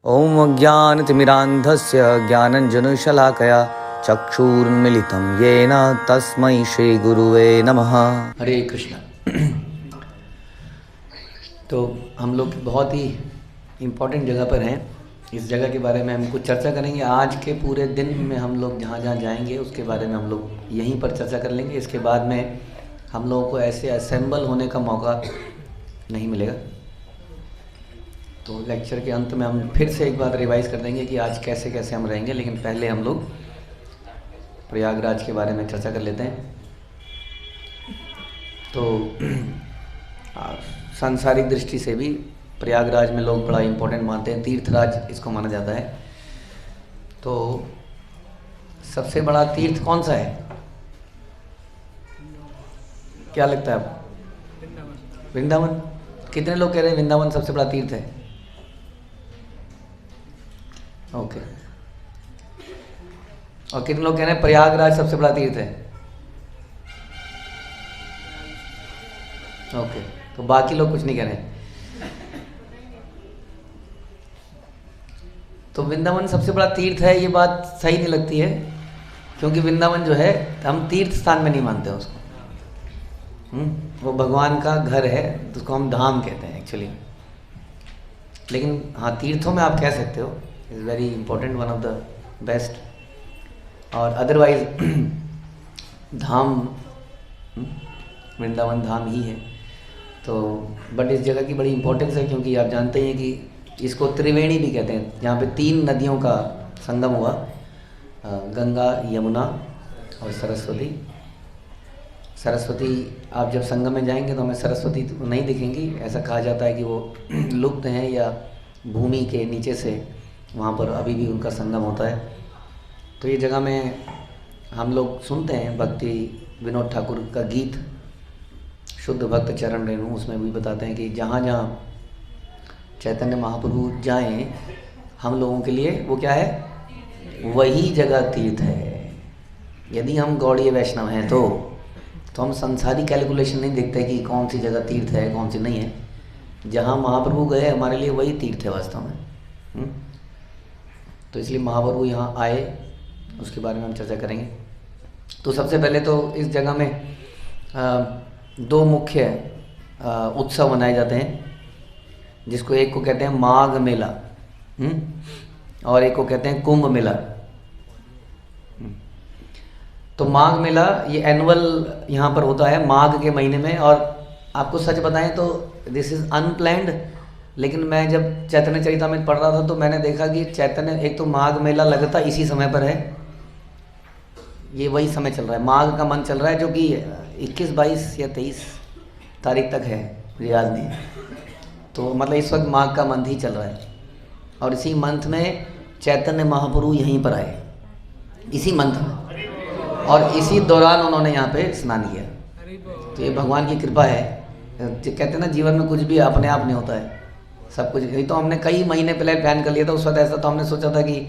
ओम अज्ञानतिमिरान्धस्य ज्ञानञ्जनशलाकया चक्षुरुन्मीलितं येन तस्मै श्रीगुरुवे नमः। हरे कृष्ण। तो हम लोग बहुत ही इम्पोर्टेंट जगह पर हैं। इस जगह के बारे में हम कुछ चर्चा करेंगे। आज के पूरे दिन में हम लोग जहाँ जहाँ जाएंगे उसके बारे में हम लोग यहीं पर चर्चा कर लेंगे। इसके बाद में हम लोगों को ऐसे असेंबल होने का मौका नहीं मिलेगा। तो लेक्चर के अंत में हम फिर से एक बार रिवाइज कर देंगे कि आज कैसे कैसे हम रहेंगे, लेकिन पहले हम लोग प्रयागराज के बारे में चर्चा कर लेते हैं। तो सांसारिक दृष्टि से भी प्रयागराज में लोग बड़ा इम्पोर्टेंट मानते हैं, तीर्थराज इसको माना जाता है। तो सबसे बड़ा तीर्थ कौन सा है, क्या लगता है आपको? वृंदावन। कितने लोग कह रहे हैं वृंदावन सबसे बड़ा तीर्थ है? ओके। और कितने लोग कह रहे हैं प्रयागराज सबसे बड़ा तीर्थ है? ओके। तो बाकी लोग कुछ नहीं कह रहे हैं। तो वृंदावन सबसे बड़ा तीर्थ है, ये बात सही नहीं लगती है, क्योंकि वृंदावन जो है हम तीर्थ स्थान में नहीं मानते उसको। वो भगवान का घर है, उसको हम धाम कहते हैं एक्चुअली। लेकिन हाँ, तीर्थों में आप कह सकते हो, is very important, one of the best. और अदरवाइज धाम, वृंदावन धाम ही है। तो बट इस जगह की बड़ी इंपॉर्टेंस है, क्योंकि आप जानते हैं कि इसको त्रिवेणी भी कहते हैं, जहाँ पे 3 नदियों का संगम हुआ, गंगा, यमुना और सरस्वती। सरस्वती आप जब संगम में जाएंगे तो हमें सरस्वती नहीं दिखेंगी। ऐसा कहा जाता है कि वो लुप्त हैं या भूमि के नीचे से वहाँ पर अभी भी उनका संगम होता है। तो ये जगह में हम लोग सुनते हैं भक्ति विनोद ठाकुर का गीत शुद्ध भक्त चरण रेणु, उसमें भी बताते हैं कि जहाँ जहाँ चैतन्य महाप्रभु जाएं, हम लोगों के लिए वो क्या है, वही जगह तीर्थ है। यदि हम गौड़ीय वैष्णव हैं तो हम संसारी कैलकुलेशन नहीं देखते कि कौन सी जगह तीर्थ है कौन सी नहीं है। जहाँ महाप्रभु गए हमारे लिए वही तीर्थ है वास्तव में। तो इसलिए महाप्रभु यहाँ आए, उसके बारे में हम चर्चा करेंगे। तो सबसे पहले तो इस जगह में 2 मुख्य उत्सव मनाए जाते हैं, जिसको एक को कहते हैं माघ मेला और एक को कहते हैं कुंभ मेला। तो माघ मेला ये एनुअल यहाँ पर होता है माघ के महीने में। और आपको सच बताएं तो दिस इज़ अनप्लैंड, लेकिन मैं जब चैतन्य चरितामृत पढ़ रहा था तो मैंने देखा कि चैतन्य, एक तो माघ मेला लगता इसी समय पर है, ये वही समय चल रहा है, माघ का मंथ चल रहा है, जो कि 21, 22 या 23 तारीख तक है, मुझे याद नहीं है। तो मतलब इस वक्त माघ का मंथ ही चल रहा है, और इसी मंथ में चैतन्य महाप्रभु यहीं पर आए, इसी मंथ में, और इसी दौरान उन्होंने यहाँ पे स्नान किया। तो ये भगवान की कृपा है। कहते हैं ना, जीवन में कुछ भी अपने आप नहीं होता है, सब कुछ। ये तो हमने कई महीने पहले प्लान कर लिया था। उस वक्त ऐसा तो हमने सोचा था कि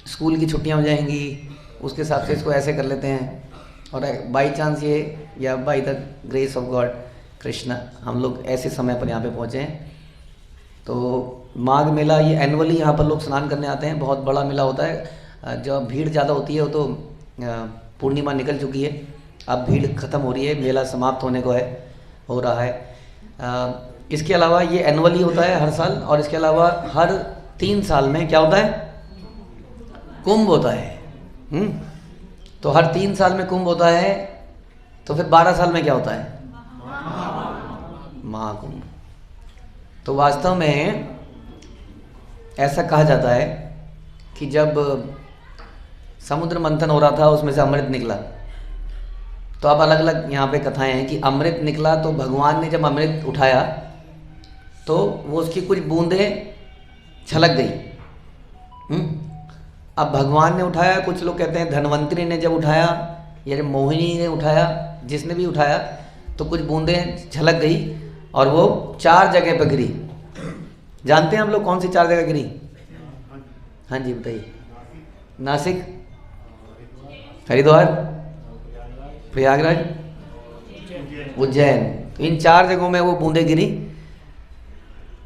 स्कूल की छुट्टियाँ हो जाएंगी, उसके हिसाब से इसको ऐसे कर लेते हैं, और बाई चांस ये, या by the grace of God Krishna, हम लोग ऐसे समय पर यहाँ पे पहुँचे हैं। तो माघ मेला ये एनुअली यहाँ पर लोग स्नान करने आते हैं, बहुत बड़ा मेला होता है। जब भीड़ ज़्यादा होती है वो तो पूर्णिमा निकल चुकी है, अब भीड़ खत्म हो रही है, मेला समाप्त होने को हो रहा है। इसके अलावा ये एनुअली होता है हर साल, और इसके अलावा हर 3 साल में क्या होता है, कुंभ होता है। तो हर 3 साल में कुंभ होता है, तो फिर 12 साल में क्या होता है, महाकुंभ। तो वास्तव में ऐसा कहा जाता है कि जब समुद्र मंथन हो रहा था, उसमें से अमृत निकला। तो अब अलग अलग यहाँ पे कथाएं हैं कि अमृत निकला, तो भगवान ने जब अमृत उठाया तो वो उसकी कुछ बूंदें छलक गई। अब भगवान ने उठाया, कुछ लोग कहते हैं धनवंतरी ने जब उठाया, या जब मोहिनी ने उठाया, जिसने भी उठाया, तो कुछ बूंदें छलक गई और वो 4 जगह पर गिरी। जानते हैं हम लोग कौन सी 4 जगह गिरी? हाँ जी बताइए। नासिक, हरिद्वार, प्रयागराज, उज्जैन। तो इन 4 जगहों में वो बूंदें गिरी।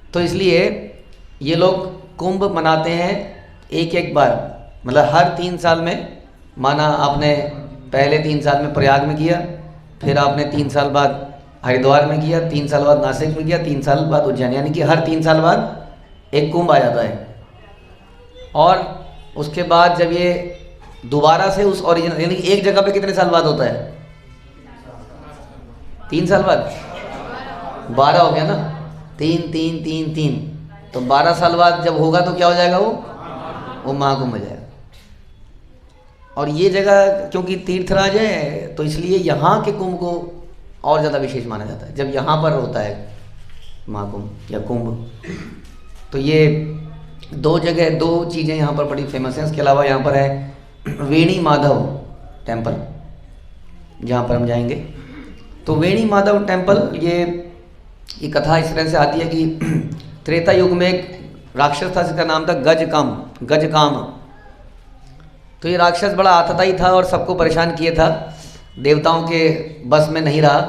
तो इसलिए ये लोग कुंभ मनाते हैं एक एक बार, मतलब हर 3 साल में। माना आपने पहले 3 साल में प्रयाग में किया, फिर आपने 3 साल बाद हरिद्वार में किया, 3 साल बाद नासिक में किया, 3 साल बाद उज्जैन, यानी कि हर 3 साल बाद एक कुंभ आ जाता है। और उसके बाद जब ये दोबारा से उस ओरिजिनल, यानी कि एक जगह पे कितने साल बाद होता है? 3 साल बाद 12 हो गया ना, 3 3 3 3, तो 12 साल बाद जब होगा तो क्या हो जाएगा? वो महाकुंभ हो जाएगा। और ये जगह क्योंकि तीर्थराज है तो इसलिए यहाँ के कुंभ को और ज़्यादा विशेष माना जाता है जब यहाँ पर होता है महाकुंभ या कुंभ। तो ये 2 जगह 2 चीज़ें यहाँ पर बड़ी फेमस हैं। इसके अलावा यहाँ पर है वेणी माधव टेम्पल, जहाँ पर हम जाएंगे। तो वेणी माधव टेम्पल, ये कथा इस तरह से आती है कि त्रेता युग में एक राक्षस था जिसका नाम था गजकाम। तो ये राक्षस बड़ा आतताई था और सबको परेशान किए था, देवताओं के बस में नहीं रहा।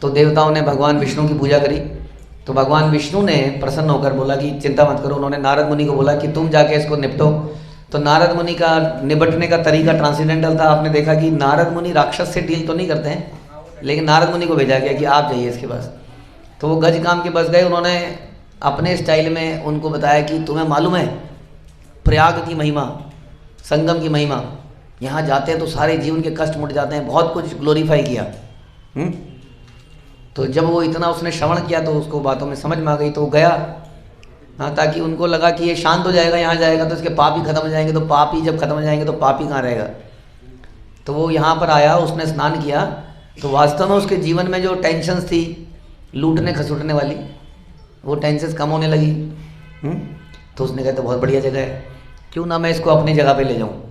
तो देवताओं ने भगवान विष्णु की पूजा करी। तो भगवान विष्णु ने प्रसन्न होकर बोला कि चिंता मत करो। उन्होंने नारद मुनि को बोला कि तुम जाके इसको निपटो। तो नारद मुनि का निपटने का तरीका ट्रांसेंडेंटल था। आपने देखा कि नारद मुनि राक्षस से डील तो नहीं करते हैं, लेकिन नारद मुनि को भेजा गया कि आप जाइए इसके पास। तो वो गजकाम के पास गए। उन्होंने अपने स्टाइल में उनको बताया कि तुम्हें मालूम है प्रयाग की महिमा, संगम की महिमा, यहाँ जाते हैं तो सारे जीवन के कष्ट मिट जाते हैं, बहुत कुछ ग्लोरीफाई किया। तो जब वो इतना उसने श्रवण किया तो उसको बातों में समझ में आ गई, तो वो गया। हाँ, ताकि उनको लगा कि ये शांत हो जाएगा, यहाँ जाएगा तो इसके पाप ही खत्म हो जाएंगे। तो पाप ही जब खत्म हो जाएंगे तो पाप ही कहाँ रहेगा। तो वो यहाँ पर आया, उसने स्नान किया। तो वास्तव में उसके जीवन में जो टेंशन्स थी लूटने खसूटने वाली, वो टेंशन्स कम होने लगी। तो उसने कहा तो बहुत बढ़िया जगह है, क्यों ना मैं इसको अपनी जगह पे ले जाऊँ।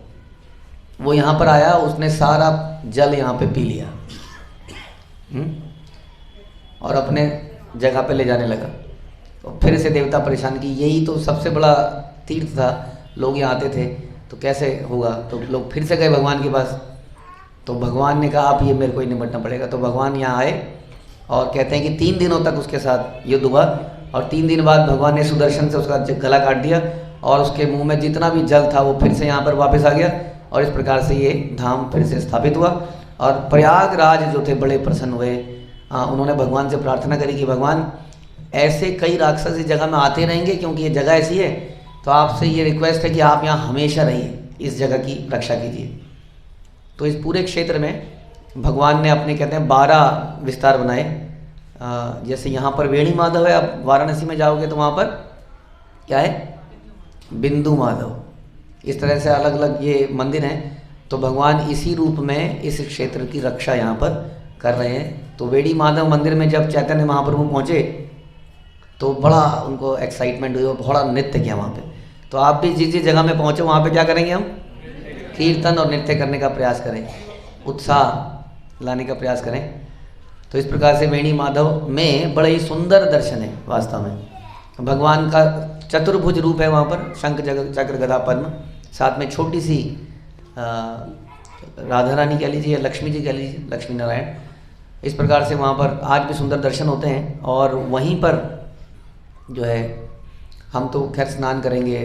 वो यहाँ पर आया, उसने सारा जल यहाँ पे पी लिया और अपने जगह पे ले जाने लगा। तो फिर से देवता परेशान कि यही तो सबसे बड़ा तीर्थ था, लोग यहाँ आते थे, तो कैसे होगा। तो लोग फिर से गए भगवान के पास। तो भगवान ने कहा आप ये मेरे को ही निपटना पड़ेगा। तो भगवान यहाँ आए और कहते हैं कि 3 दिनों तक उसके साथ युद्ध हुआ। और 3 दिन बाद भगवान ने सुदर्शन से उसका गला काट दिया और उसके मुंह में जितना भी जल था वो फिर से यहाँ पर वापस आ गया। और इस प्रकार से ये धाम फिर से स्थापित हुआ। और प्रयागराज जो थे बड़े प्रसन्न हुए। उन्होंने भगवान से प्रार्थना करी कि भगवान ऐसे कई राक्षस इस जगह में आते रहेंगे, क्योंकि ये जगह ऐसी है, तो आपसे ये रिक्वेस्ट है कि आप यहाँ हमेशा रहिए, इस जगह की रक्षा कीजिए। तो इस पूरे क्षेत्र में भगवान ने अपने कहते हैं 12 विस्तार बनाए। जैसे यहाँ पर वेणी माधव है, आप वाराणसी में जाओगे तो वहाँ पर क्या है? बिंदु माधव। इस तरह से अलग अलग ये मंदिर हैं। तो भगवान इसी रूप में इस क्षेत्र की रक्षा यहाँ पर कर रहे हैं। तो वेणी माधव मंदिर में जब चैतन्य महाप्रभु पहुँचे तो बड़ा उनको एक्साइटमेंट हुई और बड़ा नृत्य किया वहाँ पे। तो आप भी जिस जिस जगह में पहुँचे वहाँ पे क्या करेंगे? हम कीर्तन और नृत्य करने का प्रयास करें, उत्साह लाने का प्रयास करें। तो इस प्रकार से वेणी माधव में बड़े ही सुंदर दर्शन है। वास्तव में भगवान का चतुर्भुज रूप है वहाँ पर, शंख चक्र गदा पद्म, साथ में छोटी सी राधा रानी कह लीजिए या लक्ष्मी जी कह लीजिए, लक्ष्मी नारायण। इस प्रकार से वहाँ पर आज भी सुंदर दर्शन होते हैं। और वहीं पर जो है हम तो खैर स्नान करेंगे,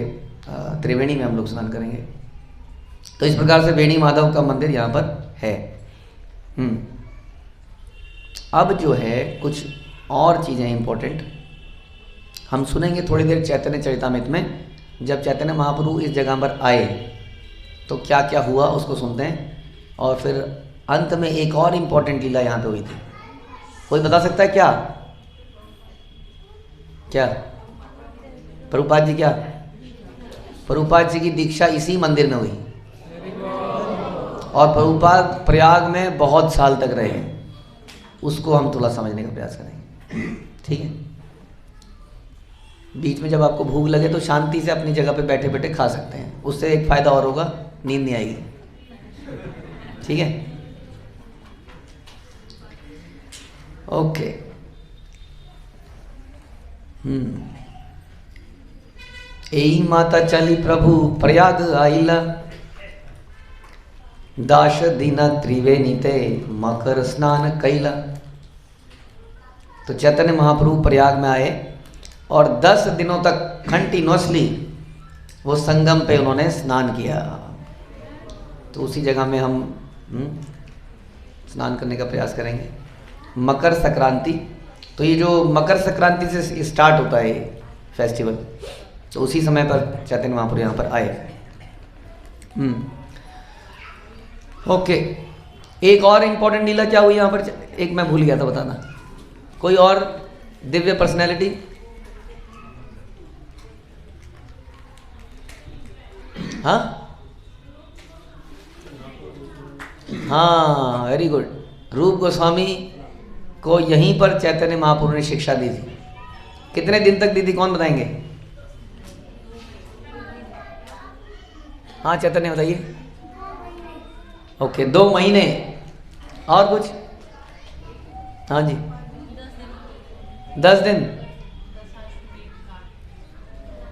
त्रिवेणी में हम लोग स्नान करेंगे। तो इस प्रकार से वेणी माधव का मंदिर यहाँ पर है। अब जो है कुछ और चीज़ें इम्पोर्टेंट हम सुनेंगे थोड़ी देर चैतन्य चरितामृत में। जब चैतन्य महाप्रभु इस जगह पर आए तो क्या क्या हुआ उसको सुनते हैं। और फिर अंत में एक और इम्पोर्टेंट लीला यहाँ पे हुई थी। कोई बता सकता है क्या? क्या? प्रभुपाद जी, क्या प्रभुपाद जी की दीक्षा इसी मंदिर में हुई। और प्रभुपाद प्रयाग में बहुत साल तक रहे हैं। उसको हम थोड़ा समझने का प्रयास करेंगे, ठीक है? बीच में जब आपको भूख लगे तो शांति से अपनी जगह पे बैठे बैठे खा सकते हैं। उससे एक फ़ायदा और होगा, नींद नहीं आएगी, ठीक है? ओके। एई माता चली प्रभु प्रयाग आइला, दाश दीना त्रिवेणी ते मकर स्नान कैला। तो चैतन्य महाप्रभु प्रयाग में आए और 10 दिनों तक कंटिन्यूअसली वो संगम पे उन्होंने स्नान किया। तो उसी जगह में हम स्नान करने का प्रयास करेंगे। मकर संक्रांति, तो ये जो मकर संक्रांति से स्टार्ट होता है ये फेस्टिवल, तो उसी समय पर चैतन्य महाप्रभु यहाँ पर आए। ओके, एक और इम्पोर्टेंट लीला क्या हुई यहाँ पर, एक मैं भूल गया था बताना। कोई और दिव्य पर्सनैलिटी? हाँ हाँ, वेरी गुड। रूप गोस्वामी को यहीं पर चैतन्य महाप्रभु ने शिक्षा दी थी। कितने दिन तक दी थी, कौन बताएंगे? हाँ चैतन्य बताइए। ओके, 2 महीने। और कुछ? हाँ जी, 10 दिन।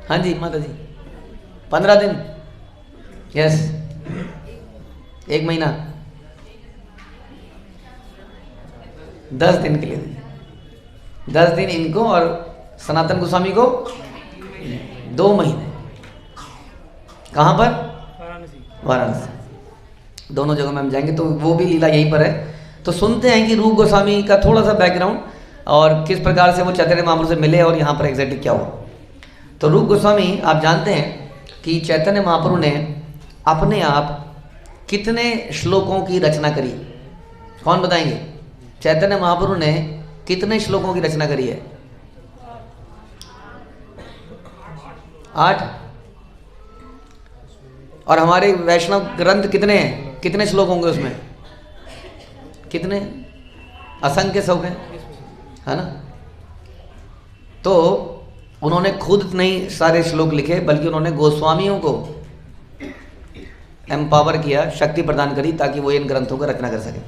हाँ जी माता जी, 15 दिन। यस, 1 महीना, 10 दिन के लिए दी। 10 दिन इनको और सनातन गोस्वामी को 2 महीने। कहाँ पर? वाराणसी। दोनों जगह में हम जाएंगे, तो वो भी लीला यहीं पर है। तो सुनते हैं कि रूप गोस्वामी का थोड़ा सा बैकग्राउंड और किस प्रकार से वो चैतन्य महाप्रभु से मिले और यहाँ पर एग्जैक्टली क्या हुआ। तो रूप गोस्वामी, आप जानते हैं कि चैतन्य महाप्रभु ने अपने आप कितने श्लोकों की रचना करी? कौन बताएंगे? चैतन्य महाप्रभु ने कितने श्लोकों की रचना करी है? 8। और हमारे वैष्णव ग्रंथ कितने हैं? कितने श्लोक होंगे उसमें? कितने? असंख्य सौ हैं, है ना। तो उन्होंने खुद नहीं सारे श्लोक लिखे, बल्कि उन्होंने गोस्वामियों को एम्पावर किया, शक्ति प्रदान करी, ताकि वो इन ग्रंथों की रचना कर सके।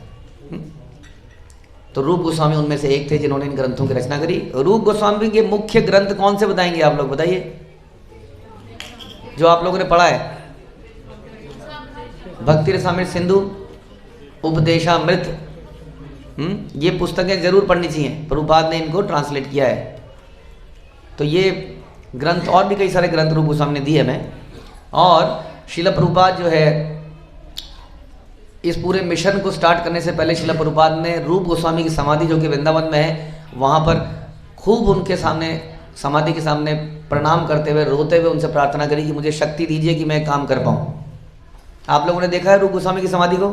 तो रूप गोस्वामी उनमें से एक थे जिन्होंने इन ग्रंथों की रचना करी। रूप गोस्वामी के मुख्य ग्रंथ कौन से बताएंगे आप लोग? बताइए, जो आप लोगों ने पढ़ा है। भक्ति रसामृत सिंधु, उपदेशामृत, ये पुस्तकें जरूर पढ़नी चाहिए। प्रभुपाद ने इनको ट्रांसलेट किया है। तो ये ग्रंथ और भी कई सारे ग्रंथ रूप गोस्वामी ने दिए हमें। और शिला प्रभुपाद जो है, इस पूरे मिशन को स्टार्ट करने से पहले शिला प्रभुपाद ने रूप गोस्वामी की समाधि जो कि वृंदावन में है, वहाँ पर खूब उनके सामने, समाधि के सामने प्रणाम करते हुए, रोते हुए उनसे प्रार्थना करी कि मुझे शक्ति दीजिए कि मैं काम कर पाऊँ। आप लोगों ने देखा है रूप गोस्वामी की समाधि को?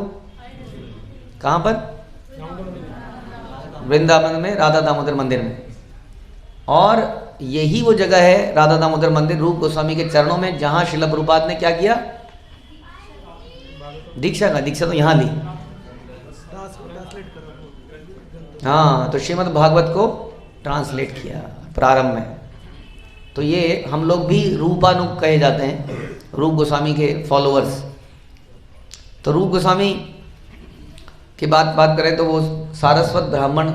कहाँ पर? वृंदावन में, राधा दामोदर मंदिर में। और यही वो जगह है, राधा दामोदर मंदिर, रूप गोस्वामी के चरणों में, जहाँ शिला प्रभुपाद ने क्या किया? दीक्षा तो यहाँ ली। हाँ, तो श्रीमद् भागवत को ट्रांसलेट किया प्रारंभ में। तो ये हम लोग भी रूपानुग कहे जाते हैं, रूप गोस्वामी के फॉलोअर्स। तो रूप गोस्वामी की बात करें तो वो सारस्वत ब्राह्मण,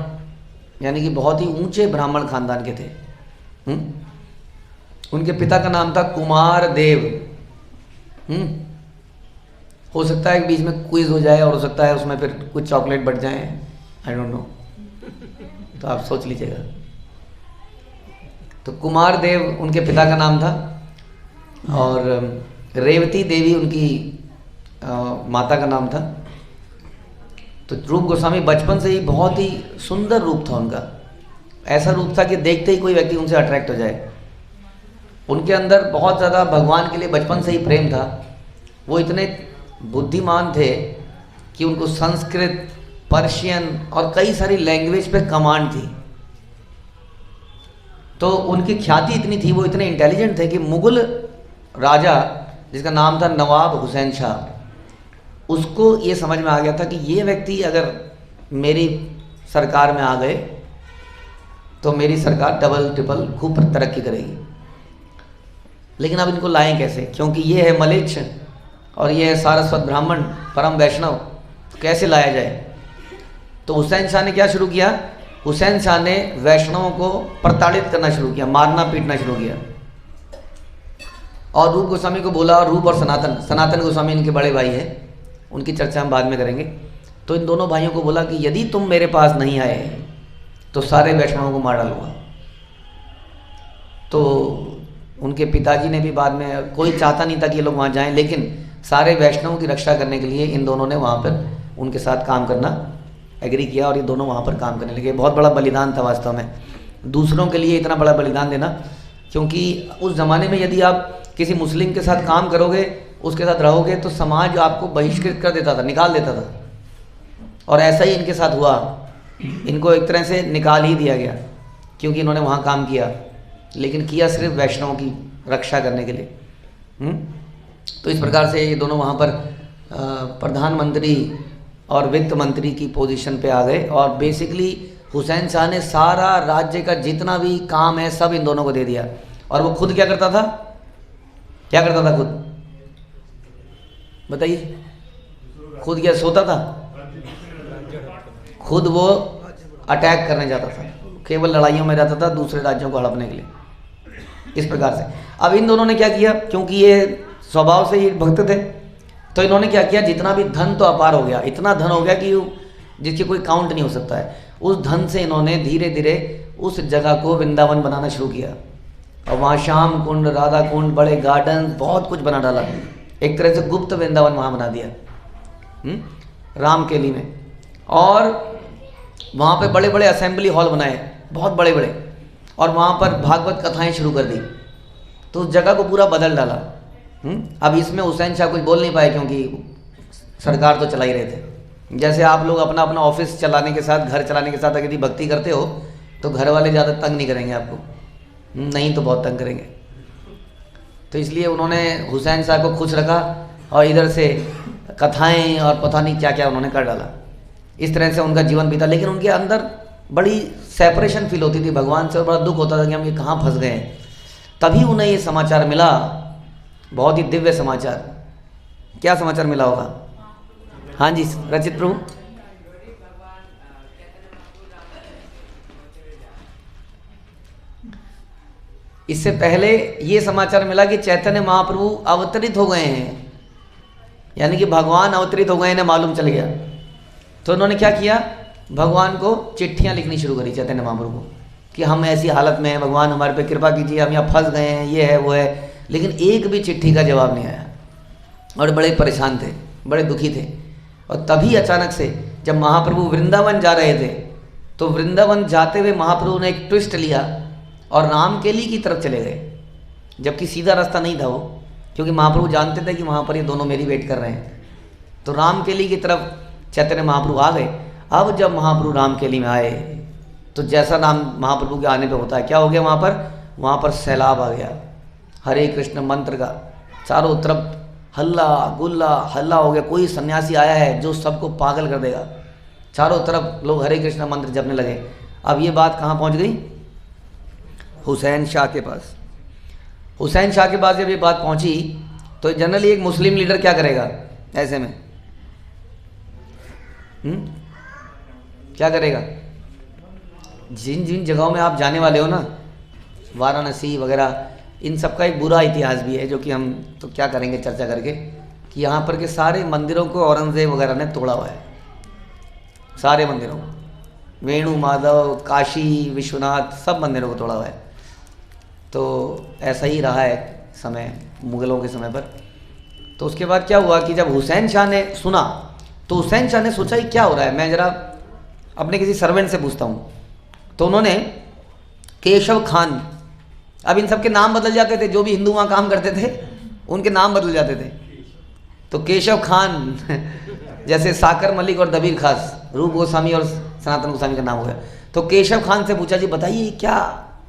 यानी कि बहुत ही ऊंचे ब्राह्मण खानदान के थे। उनके पिता का नाम था कुमार देव। हो सकता है कि बीच में क्विज हो जाए और हो सकता है उसमें फिर कुछ चॉकलेट बढ़ जाए, आई डोंट नो, तो आप सोच लीजिएगा। तो कुमार देव उनके पिता का नाम था और रेवती देवी उनकी माता का नाम था। तो रूप गोस्वामी बचपन से ही बहुत ही सुंदर रूप था उनका। ऐसा रूप था कि देखते ही कोई व्यक्ति उनसे अट्रैक्ट हो जाए। उनके अंदर बहुत ज़्यादा भगवान के लिए बचपन से ही प्रेम था। वो इतने बुद्धिमान थे कि उनको संस्कृत, पर्शियन और कई सारी लैंग्वेज पे कमांड थी। तो उनकी ख्याति इतनी थी, वो इतने इंटेलिजेंट थे कि मुगल राजा जिसका नाम था नवाब हुसैन शाह, उसको ये समझ में आ गया था कि ये व्यक्ति अगर मेरी सरकार में आ गए तो मेरी सरकार डबल ट्रिपल खूब तरक्की करेगी। लेकिन अब इनको लाएं कैसे, क्योंकि ये है मलेच्छ और ये है सारस्वत ब्राह्मण, परम वैष्णव, तो कैसे लाया जाए। तो हुसैन शाह ने क्या शुरू किया? हुसैन शाह ने वैष्णवों को प्रताड़ित करना शुरू किया, मारना पीटना शुरू किया। और रूप गोस्वामी को बोला, और रूप और सनातन गोस्वामी इनके बड़े भाई हैं, उनकी चर्चा हम बाद में करेंगे। तो इन दोनों भाइयों को बोला कि यदि तुम मेरे पास नहीं आए तो सारे वैष्णवों को मार डालूंगा। तो उनके पिताजी ने भी बाद में, कोई चाहता नहीं था कि ये लोग वहाँ जाएं, लेकिन सारे वैष्णवों की रक्षा करने के लिए इन दोनों ने वहाँ पर उनके साथ काम करना एग्री किया, और ये दोनों वहाँ पर काम करने लगे। बहुत बड़ा बलिदान था वास्तव में, दूसरों के लिए इतना बड़ा बलिदान देना, क्योंकि उस ज़माने में यदि आप किसी मुस्लिम के साथ काम करोगे, उसके साथ रहोगे, तो समाज आपको बहिष्कृत कर देता था, निकाल देता था। और ऐसा ही इनके साथ हुआ, इनको एक तरह से निकाल ही दिया गया, क्योंकि इन्होंने वहाँ काम किया, लेकिन किया सिर्फ वैष्णवों की रक्षा करने के लिए। तो इस प्रकार से ये दोनों वहाँ पर प्रधानमंत्री और वित्त मंत्री की पोजीशन पे आ गए, और बेसिकली हुसैन शाह ने सारा राज्य का जितना भी काम है सब इन दोनों को दे दिया। और वो खुद क्या करता था, क्या करता था खुद, बताइए, खुद क्या सोता था, खुद वो अटैक करने जाता था, केवल लड़ाइयों में रहता था दूसरे राज्यों को हड़पने के लिए, इस प्रकार से। अब इन दोनों ने क्या किया, क्योंकि ये स्वभाव से ये भक्त थे, तो इन्होंने क्या किया, जितना भी धन तो अपार हो गया, इतना धन हो गया कि जिसकी कोई काउंट नहीं हो सकता है, उस धन से इन्होंने धीरे धीरे उस जगह को वृंदावन बनाना शुरू किया, और वहाँ श्याम कुंड, राधा कुंड, बड़े गार्डन, बहुत कुछ बना डाला, एक तरह से गुप्त वृंदावन वहाँ बना दिया रामकेली में। और वहाँ पे बड़े बड़े असेंबली हॉल बनाए, बहुत बड़े बड़े, और वहाँ पर भागवत कथाएं शुरू कर दी, तो उस जगह को पूरा बदल डाला। अब इसमें हुसैन शाह कुछ बोल नहीं पाए, क्योंकि सरकार तो चला ही रहे थे। जैसे आप लोग अपना अपना ऑफिस चलाने के साथ, घर चलाने के साथ अगर यदि भक्ति करते हो, तो घर वाले ज़्यादा तंग नहीं करेंगे आपको, नहीं तो बहुत तंग करेंगे। तो इसलिए उन्होंने हुसैन शाह को खुश रखा, और इधर से कथाएं और पता नहीं क्या क्या उन्होंने कर डाला। इस तरह से उनका जीवन बीता, लेकिन उनके अंदर बड़ी सेपरेशन फील होती थी भगवान से, और बड़ा दुख होता था कि हम ये कहाँ फंस गए हैं। तभी उन्हें ये समाचार मिला, बहुत ही दिव्य समाचार। क्या समाचार मिला होगा? हाँ जी रचित प्रभु। इससे पहले ये समाचार मिला कि चैतन्य महाप्रभु अवतरित हो गए हैं, यानी कि भगवान अवतरित हो गए, इन्हें मालूम चल गया। तो उन्होंने क्या किया, भगवान को चिट्ठियां लिखनी शुरू करी चैतन्य महाप्रभु कि हम ऐसी हालत में हैं, भगवान हमारे पे कृपा कीजिए, हम यहाँ फंस गए हैं, ये है वो है। लेकिन एक भी चिट्ठी का जवाब नहीं आया, और बड़े परेशान थे, बड़े दुखी थे। और तभी अचानक से जब महाप्रभु वृंदावन जा रहे थे, तो वृंदावन जाते हुए महाप्रभु ने एक ट्विस्ट लिया और रामकेली की तरफ चले गए, जबकि सीधा रास्ता नहीं था वो, क्योंकि महाप्रभु जानते थे कि वहाँ पर ये दोनों मेरी वेट कर रहे हैं। तो रामकेली की तरफ चैतन्य महाप्रभु आ गए। अब जब महाप्रभु रामकेली में आए, तो जैसा राम महाप्रभु के आने पे होता है, क्या हो गया वहाँ पर सैलाब आ गया हरे कृष्ण मंत्र का। चारों तरफ हल्ला गुल्ला हल्ला हो गया, कोई सन्यासी आया है जो सबको पागल कर देगा। चारों तरफ लोग हरे कृष्ण मंत्र जपने लगे। अब ये बात कहाँ पहुँच गई? हुसैन शाह के पास। हुसैन शाह के पास जब ये बात पहुँची, तो जनरली एक मुस्लिम लीडर क्या करेगा ऐसे में? क्या करेगा? जिन जिन जगहों में आप जाने वाले हो ना, वाराणसी वगैरह, इन सब का एक बुरा इतिहास भी है, जो कि हम तो क्या करेंगे चर्चा करके, कि यहाँ पर के सारे मंदिरों को औरंगजेब वगैरह ने तोड़ा हुआ है, सारे मंदिरों को, वेणु माधव, काशी विश्वनाथ, सब मंदिरों को तोड़ा हुआ है। तो ऐसा ही रहा है समय, मुग़लों के समय पर। तो उसके बाद क्या हुआ कि जब हुसैन शाह ने सुना, तो हुसैन शाह ने सोचा ये क्या हो रहा है, मैं ज़रा अपने किसी सर्वेंट से पूछता हूँ। तो उन्होंने केशव खान, अब इन सब के नाम बदल जाते थे, जो भी हिंदू वहाँ काम करते थे उनके नाम बदल जाते थे। तो केशव खान जैसे साकर मलिक और दबीर खास, रूप गोस्वामी और सनातन गोस्वामी का नाम हो गया। तो केशव खान से पूछा, जी बताइए क्या,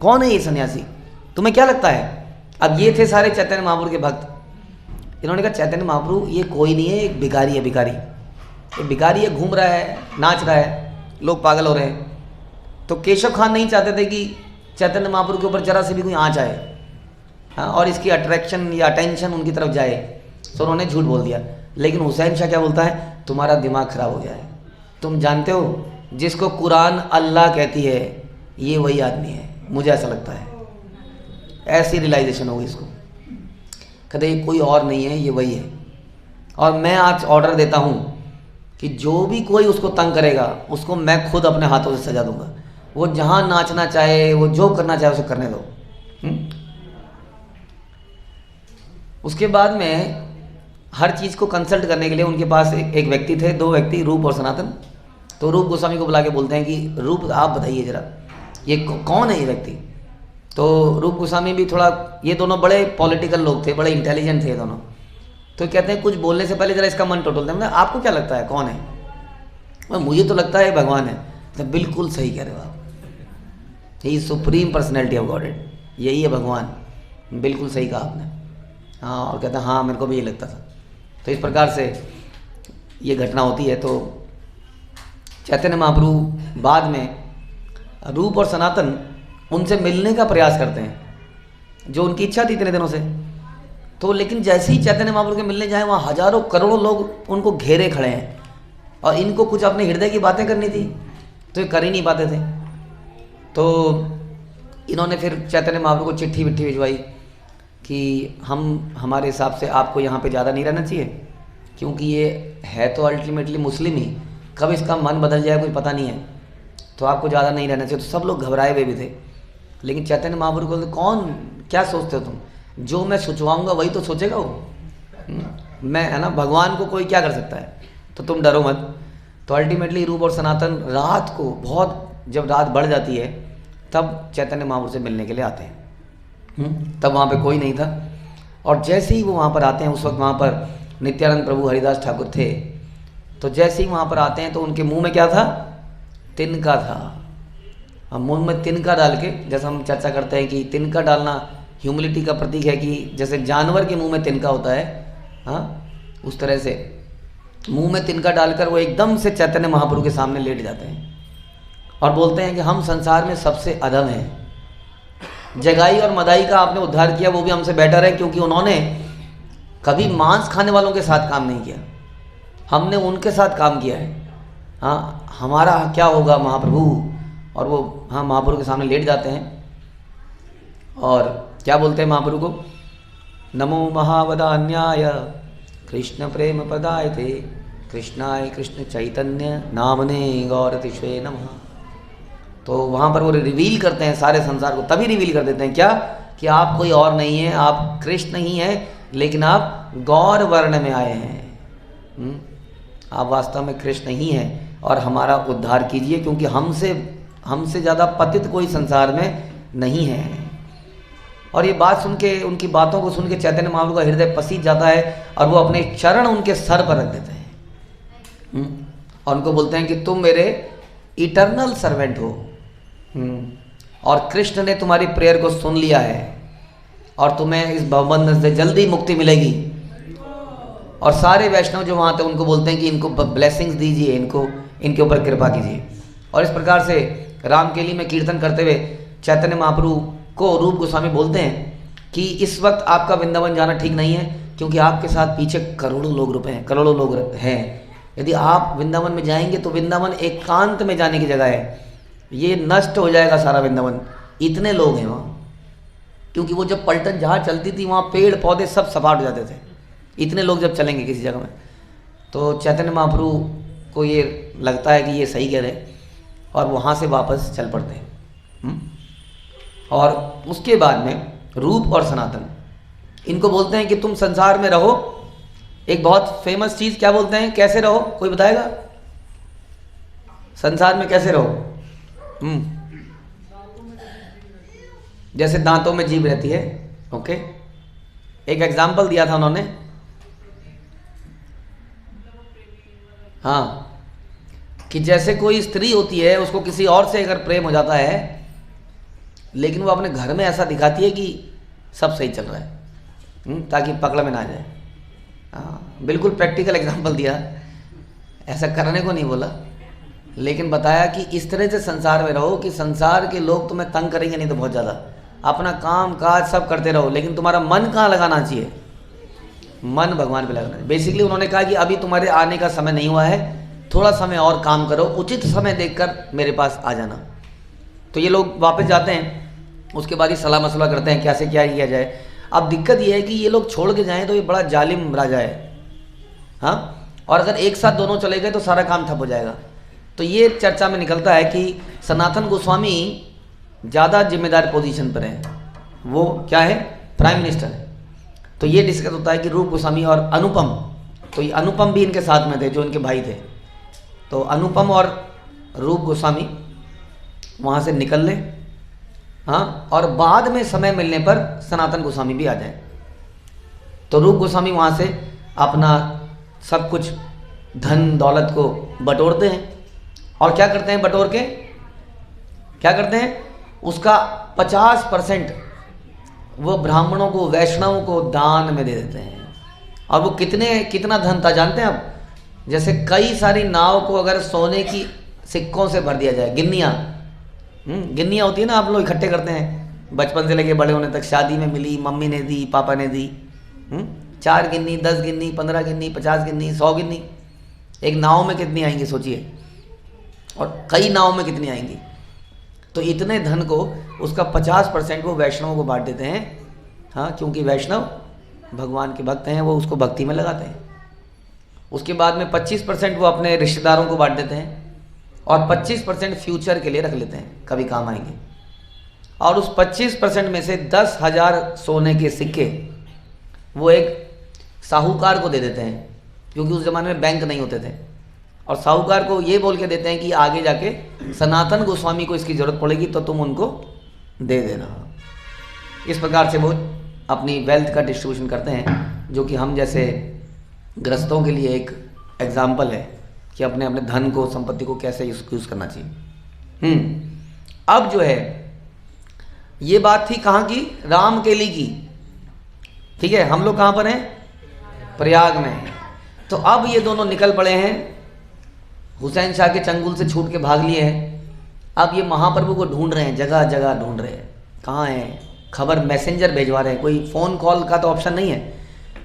कौन है ये सन्यासी, तुम्हें क्या लगता है? अब ये थे सारे चैतन्य महाप्रभु के भक्त। इन्होंने कहा चैतन्य महाप्रभु ये कोई नहीं है, एक भिखारी है, भिखारी, एक भिखारी है, घूम रहा है, नाच रहा है, लोग पागल हो रहे हैं। तो केशव खान नहीं चाहते थे कि चैतन्य महाप्रभु के ऊपर जरा से भी कोई आँच आए, हाँ, और इसकी अट्रैक्शन या अटेंशन उनकी तरफ जाए, तो उन्होंने झूठ बोल दिया। लेकिन हुसैन शाह क्या बोलता है, तुम्हारा दिमाग खराब हो गया है, तुम जानते हो जिसको कुरान अल्लाह कहती है ये वही आदमी है, मुझे ऐसा लगता है। ऐसी रियलाइजेशन होगी इसको, कहते ये कोई और नहीं है, ये वही है। और मैं आज ऑर्डर देता हूँ कि जो भी कोई उसको तंग करेगा, उसको मैं खुद अपने हाथों से सजा दूंगा। वो जहाँ नाचना चाहे, वो जो करना चाहे उसे करने दो। उसके बाद में हर चीज़ को कंसल्ट करने के लिए उनके पास एक व्यक्ति थे, दो व्यक्ति, रूप और सनातन। तो रूप गोस्वामी को बुला के बोलते हैं कि रूप आप बताइए ज़रा ये कौन है ये व्यक्ति। तो रूप गोस्वामी भी थोड़ा, ये दोनों बड़े पॉलिटिकल लोग थे, बड़े इंटेलिजेंट थे दोनों। तो कहते हैं कुछ बोलने से पहले ज़रा इसका मन टटोलते हैं, आपको क्या लगता है कौन है? मुझे तो लगता है भगवान है। तो बिल्कुल सही कह रहे हो आप, यही सुप्रीम पर्सनैलिटी ऑफ गॉडेड, यही है भगवान, बिल्कुल सही कहा आपने। हाँ, और कहते हैं हाँ मेरे को भी ये लगता था। तो इस प्रकार से ये घटना होती है। तो चैतन्य महाप्रभु बाद में रूप और सनातन उनसे मिलने का प्रयास करते हैं, जो उनकी इच्छा थी इतने दिनों से। तो लेकिन जैसे ही चैतन्य महाप्रभु के मिलने जाए, वहाँ हजारों करोड़ों लोग उनको घेरे खड़े हैं और इनको कुछ अपने हृदय की बातें करनी थी तो ये कर ही नहीं पाते थे। तो इन्होंने फिर चैतन्य महाप्रभु को चिट्ठी विट्ठी भिजवाई कि हमारे हिसाब से आपको यहाँ पे ज़्यादा नहीं रहना चाहिए, क्योंकि ये है तो अल्टीमेटली मुस्लिम ही, कब इसका मन बदल जाए कोई पता नहीं है, तो आपको ज़्यादा नहीं रहना चाहिए। तो सब लोग घबराए हुए भी थे। लेकिन चैतन्य महाप्रभु को बोलते, कौन क्या सोचते हो तुम? जो मैं सोचवाऊँगा वही तो सोचेगा वो, मैं है ना, भगवान को कोई क्या कर सकता है, तो तुम डरो मत। तो अल्टीमेटली रूप और सनातन रात को, बहुत जब रात बढ़ जाती है तब चैतन्य महाप्रभु से मिलने के लिए आते हैं। तब वहाँ पे कोई नहीं था। और जैसे ही वो वहाँ पर आते हैं, उस वक्त वहाँ पर नित्यानंद प्रभु हरिदास ठाकुर थे। तो जैसे ही वहाँ पर आते हैं तो उनके मुंह में क्या था? तिनका था। हम मुंह में तिनका डाल के, जैसा हम चर्चा करते हैं कि तिनका डालना ह्यूमिलिटी का प्रतीक है, कि जैसे जानवर के मुंह में तिनका होता है, हाँ, उस तरह से मुंह में तिनका डालकर वो एकदम से चैतन्य महाप्रभु के सामने लेट जाते हैं और बोलते हैं कि हम संसार में सबसे अधम हैं। जगाई और मदाई का आपने उद्धार किया, वो भी हमसे बेटर है, क्योंकि उन्होंने कभी मांस खाने वालों के साथ काम नहीं किया, हमने उनके साथ काम किया है। हाँ, हमारा क्या होगा महाप्रभु? और वो हाँ महाप्रभु के सामने लेट जाते हैं और क्या बोलते हैं महाप्रभु को? नमो महावदान्याय कृष्ण प्रेम पदाय थे कृष्णाय कृष्ण चैतन्य नामने गौरतिष्वे नमः। तो वहाँ पर वो रिवील करते हैं सारे संसार को, तभी रिवील कर देते हैं क्या? कि आप कोई और नहीं है, आप कृष्ण ही हैं, लेकिन आप गौर वर्ण में आए हैं। आप वास्तव में कृष्ण ही हैं और हमारा उद्धार कीजिए, क्योंकि हमसे ज़्यादा पतित कोई संसार में नहीं है। और ये बात सुन के, उनकी बातों को सुन के चैतन्य महाप्रभु का हृदय पसीज जाता है और वो अपने चरण उनके सर पर रख देते हैं और उनको बोलते हैं कि तुम मेरे इटर्नल सर्वेंट हो और कृष्ण ने तुम्हारी प्रेयर को सुन लिया है और तुम्हें इस भवबंधन से जल्दी मुक्ति मिलेगी। और सारे वैष्णव जो वहाँ थे उनको बोलते हैं कि इनको ब्लेसिंग्स दीजिए, इनके ऊपर कृपा कीजिए। और इस प्रकार से रामकेली में कीर्तन करते हुए चैतन्य महाप्रभु को रूप गोस्वामी बोलते हैं कि इस वक्त आपका वृंदावन जाना ठीक नहीं है, क्योंकि आपके साथ पीछे करोड़ों लोग हैं। यदि आप वृंदावन में जाएंगे तो वृंदावन एकांत में जाने की जगह है, ये नष्ट हो जाएगा सारा वृंदावन, इतने लोग हैं वहाँ। क्योंकि वो जब पलटन जहाँ चलती थी वहाँ पेड़ पौधे सब सपाट जाते थे, इतने लोग जब चलेंगे किसी जगह में। तो चैतन्य महाप्रभु को ये लगता है कि ये सही कह रहे और वहाँ से वापस चल पड़ते हैं। और उसके बाद में रूप और सनातन इनको बोलते हैं कि तुम संसार में रहो। एक बहुत फेमस चीज़ क्या बोलते हैं, कैसे रहो? कोई बताएगा? संसार में कैसे रहो? जैसे दांतों में जीभ रहती है। ओके, एक एग्जाम्पल दिया था उन्होंने। हाँ, कि जैसे कोई स्त्री होती है, उसको किसी और से अगर प्रेम हो जाता है, लेकिन वो अपने घर में ऐसा दिखाती है कि सब सही चल रहा है, ताकि पकड़ में ना जाए। हाँ, बिल्कुल प्रैक्टिकल एग्जांपल दिया, ऐसा करने को नहीं बोला, लेकिन बताया कि इस तरह से संसार में रहो कि संसार के लोग तुम्हें तंग करेंगे नहीं तो बहुत ज़्यादा। अपना काम काज सब करते रहो, लेकिन तुम्हारा मन कहाँ लगाना चाहिए? मन भगवान पे लगाना चाहिए। बेसिकली उन्होंने कहा कि अभी तुम्हारे आने का समय नहीं हुआ है, थोड़ा समय और काम करो, उचित समय देखकर मेरे पास आ जाना। तो ये लोग वापस जाते हैं, उसके बाद ही सलाह मसला करते हैं कैसे क्या किया जाए। अब दिक्कत ये है कि ये लोग छोड़ के जाएं तो ये बड़ा जालिम राजा है, हाँ, और अगर एक साथ दोनों चले गए तो सारा काम ठप हो जाएगा। तो ये चर्चा में निकलता है कि सनातन गोस्वामी ज़्यादा जिम्मेदार पोजीशन पर है। वो क्या है? प्राइम मिनिस्टर है। तो ये डिस्कस होता है कि रूप गोस्वामी और अनुपम, तो ये अनुपम भी इनके साथ में थे जो इनके भाई थे। तो अनुपम और रूप गोस्वामी वहाँ से निकल लें, हाँ, और बाद में समय मिलने पर सनातन गोस्वामी भी आ जाए। तो रूप गोस्वामी वहाँ से अपना सब कुछ धन दौलत को बटोरते हैं और क्या करते हैं, बटोर के क्या करते हैं, उसका 50% वो ब्राह्मणों को, वैष्णवों को दान में दे देते हैं। और वो कितना धन था जानते हैं आप? जैसे कई सारी नाव को अगर सोने की सिक्कों से भर दिया जाए, गिन्नियाँ होती है ना, आप लोग इकट्ठे करते हैं बचपन से लेके बड़े होने तक, शादी में मिली, मम्मी ने दी, पापा ने दी, 4 गिन्नी, 10 गिन्नी, 15 गिन्नी, 50 गिन्नी, 100 गिन्नी, एक नाव में कितनी आएंगी सोचिए, और कई नाव में कितनी आएंगी। तो इतने धन को, उसका 50% वो वैष्णवों को बांट देते हैं, हाँ, क्योंकि वैष्णव भगवान के भक्त हैं, वो उसको भक्ति में लगाते हैं। उसके बाद में 25% वो अपने रिश्तेदारों को बांट देते हैं और 25% फ्यूचर के लिए रख लेते हैं, कभी काम आएंगे। और उस 25% में से 10,000 सोने के सिक्के वो एक साहूकार को दे देते हैं, क्योंकि उस ज़माने में बैंक नहीं होते थे, और साहूकार को ये बोल के देते हैं कि आगे जाके सनातन गोस्वामी को इसकी ज़रूरत पड़ेगी तो तुम उनको दे देना। इस प्रकार से वो अपनी वेल्थ का डिस्ट्रीब्यूशन करते हैं, जो कि हम जैसे गृहस्थों के लिए एक एग्जाम्पल है कि अपने अपने धन को, संपत्ति को कैसे यूज़ करना चाहिए। अब जो है ये बात थी कहाँ की, रामकेली की, ठीक है। हम लोग कहाँ पर हैं, प्रयाग में। तो अब ये दोनों निकल पड़े हैं, हुसैन शाह के चंगुल से छूट के भाग लिए हैं। अब ये महाप्रभु को ढूंढ रहे हैं, जगह जगह ढूंढ रहे हैं, कहाँ हैं, खबर मैसेंजर भेजवा रहे हैं, कोई फ़ोन कॉल का तो ऑप्शन नहीं है।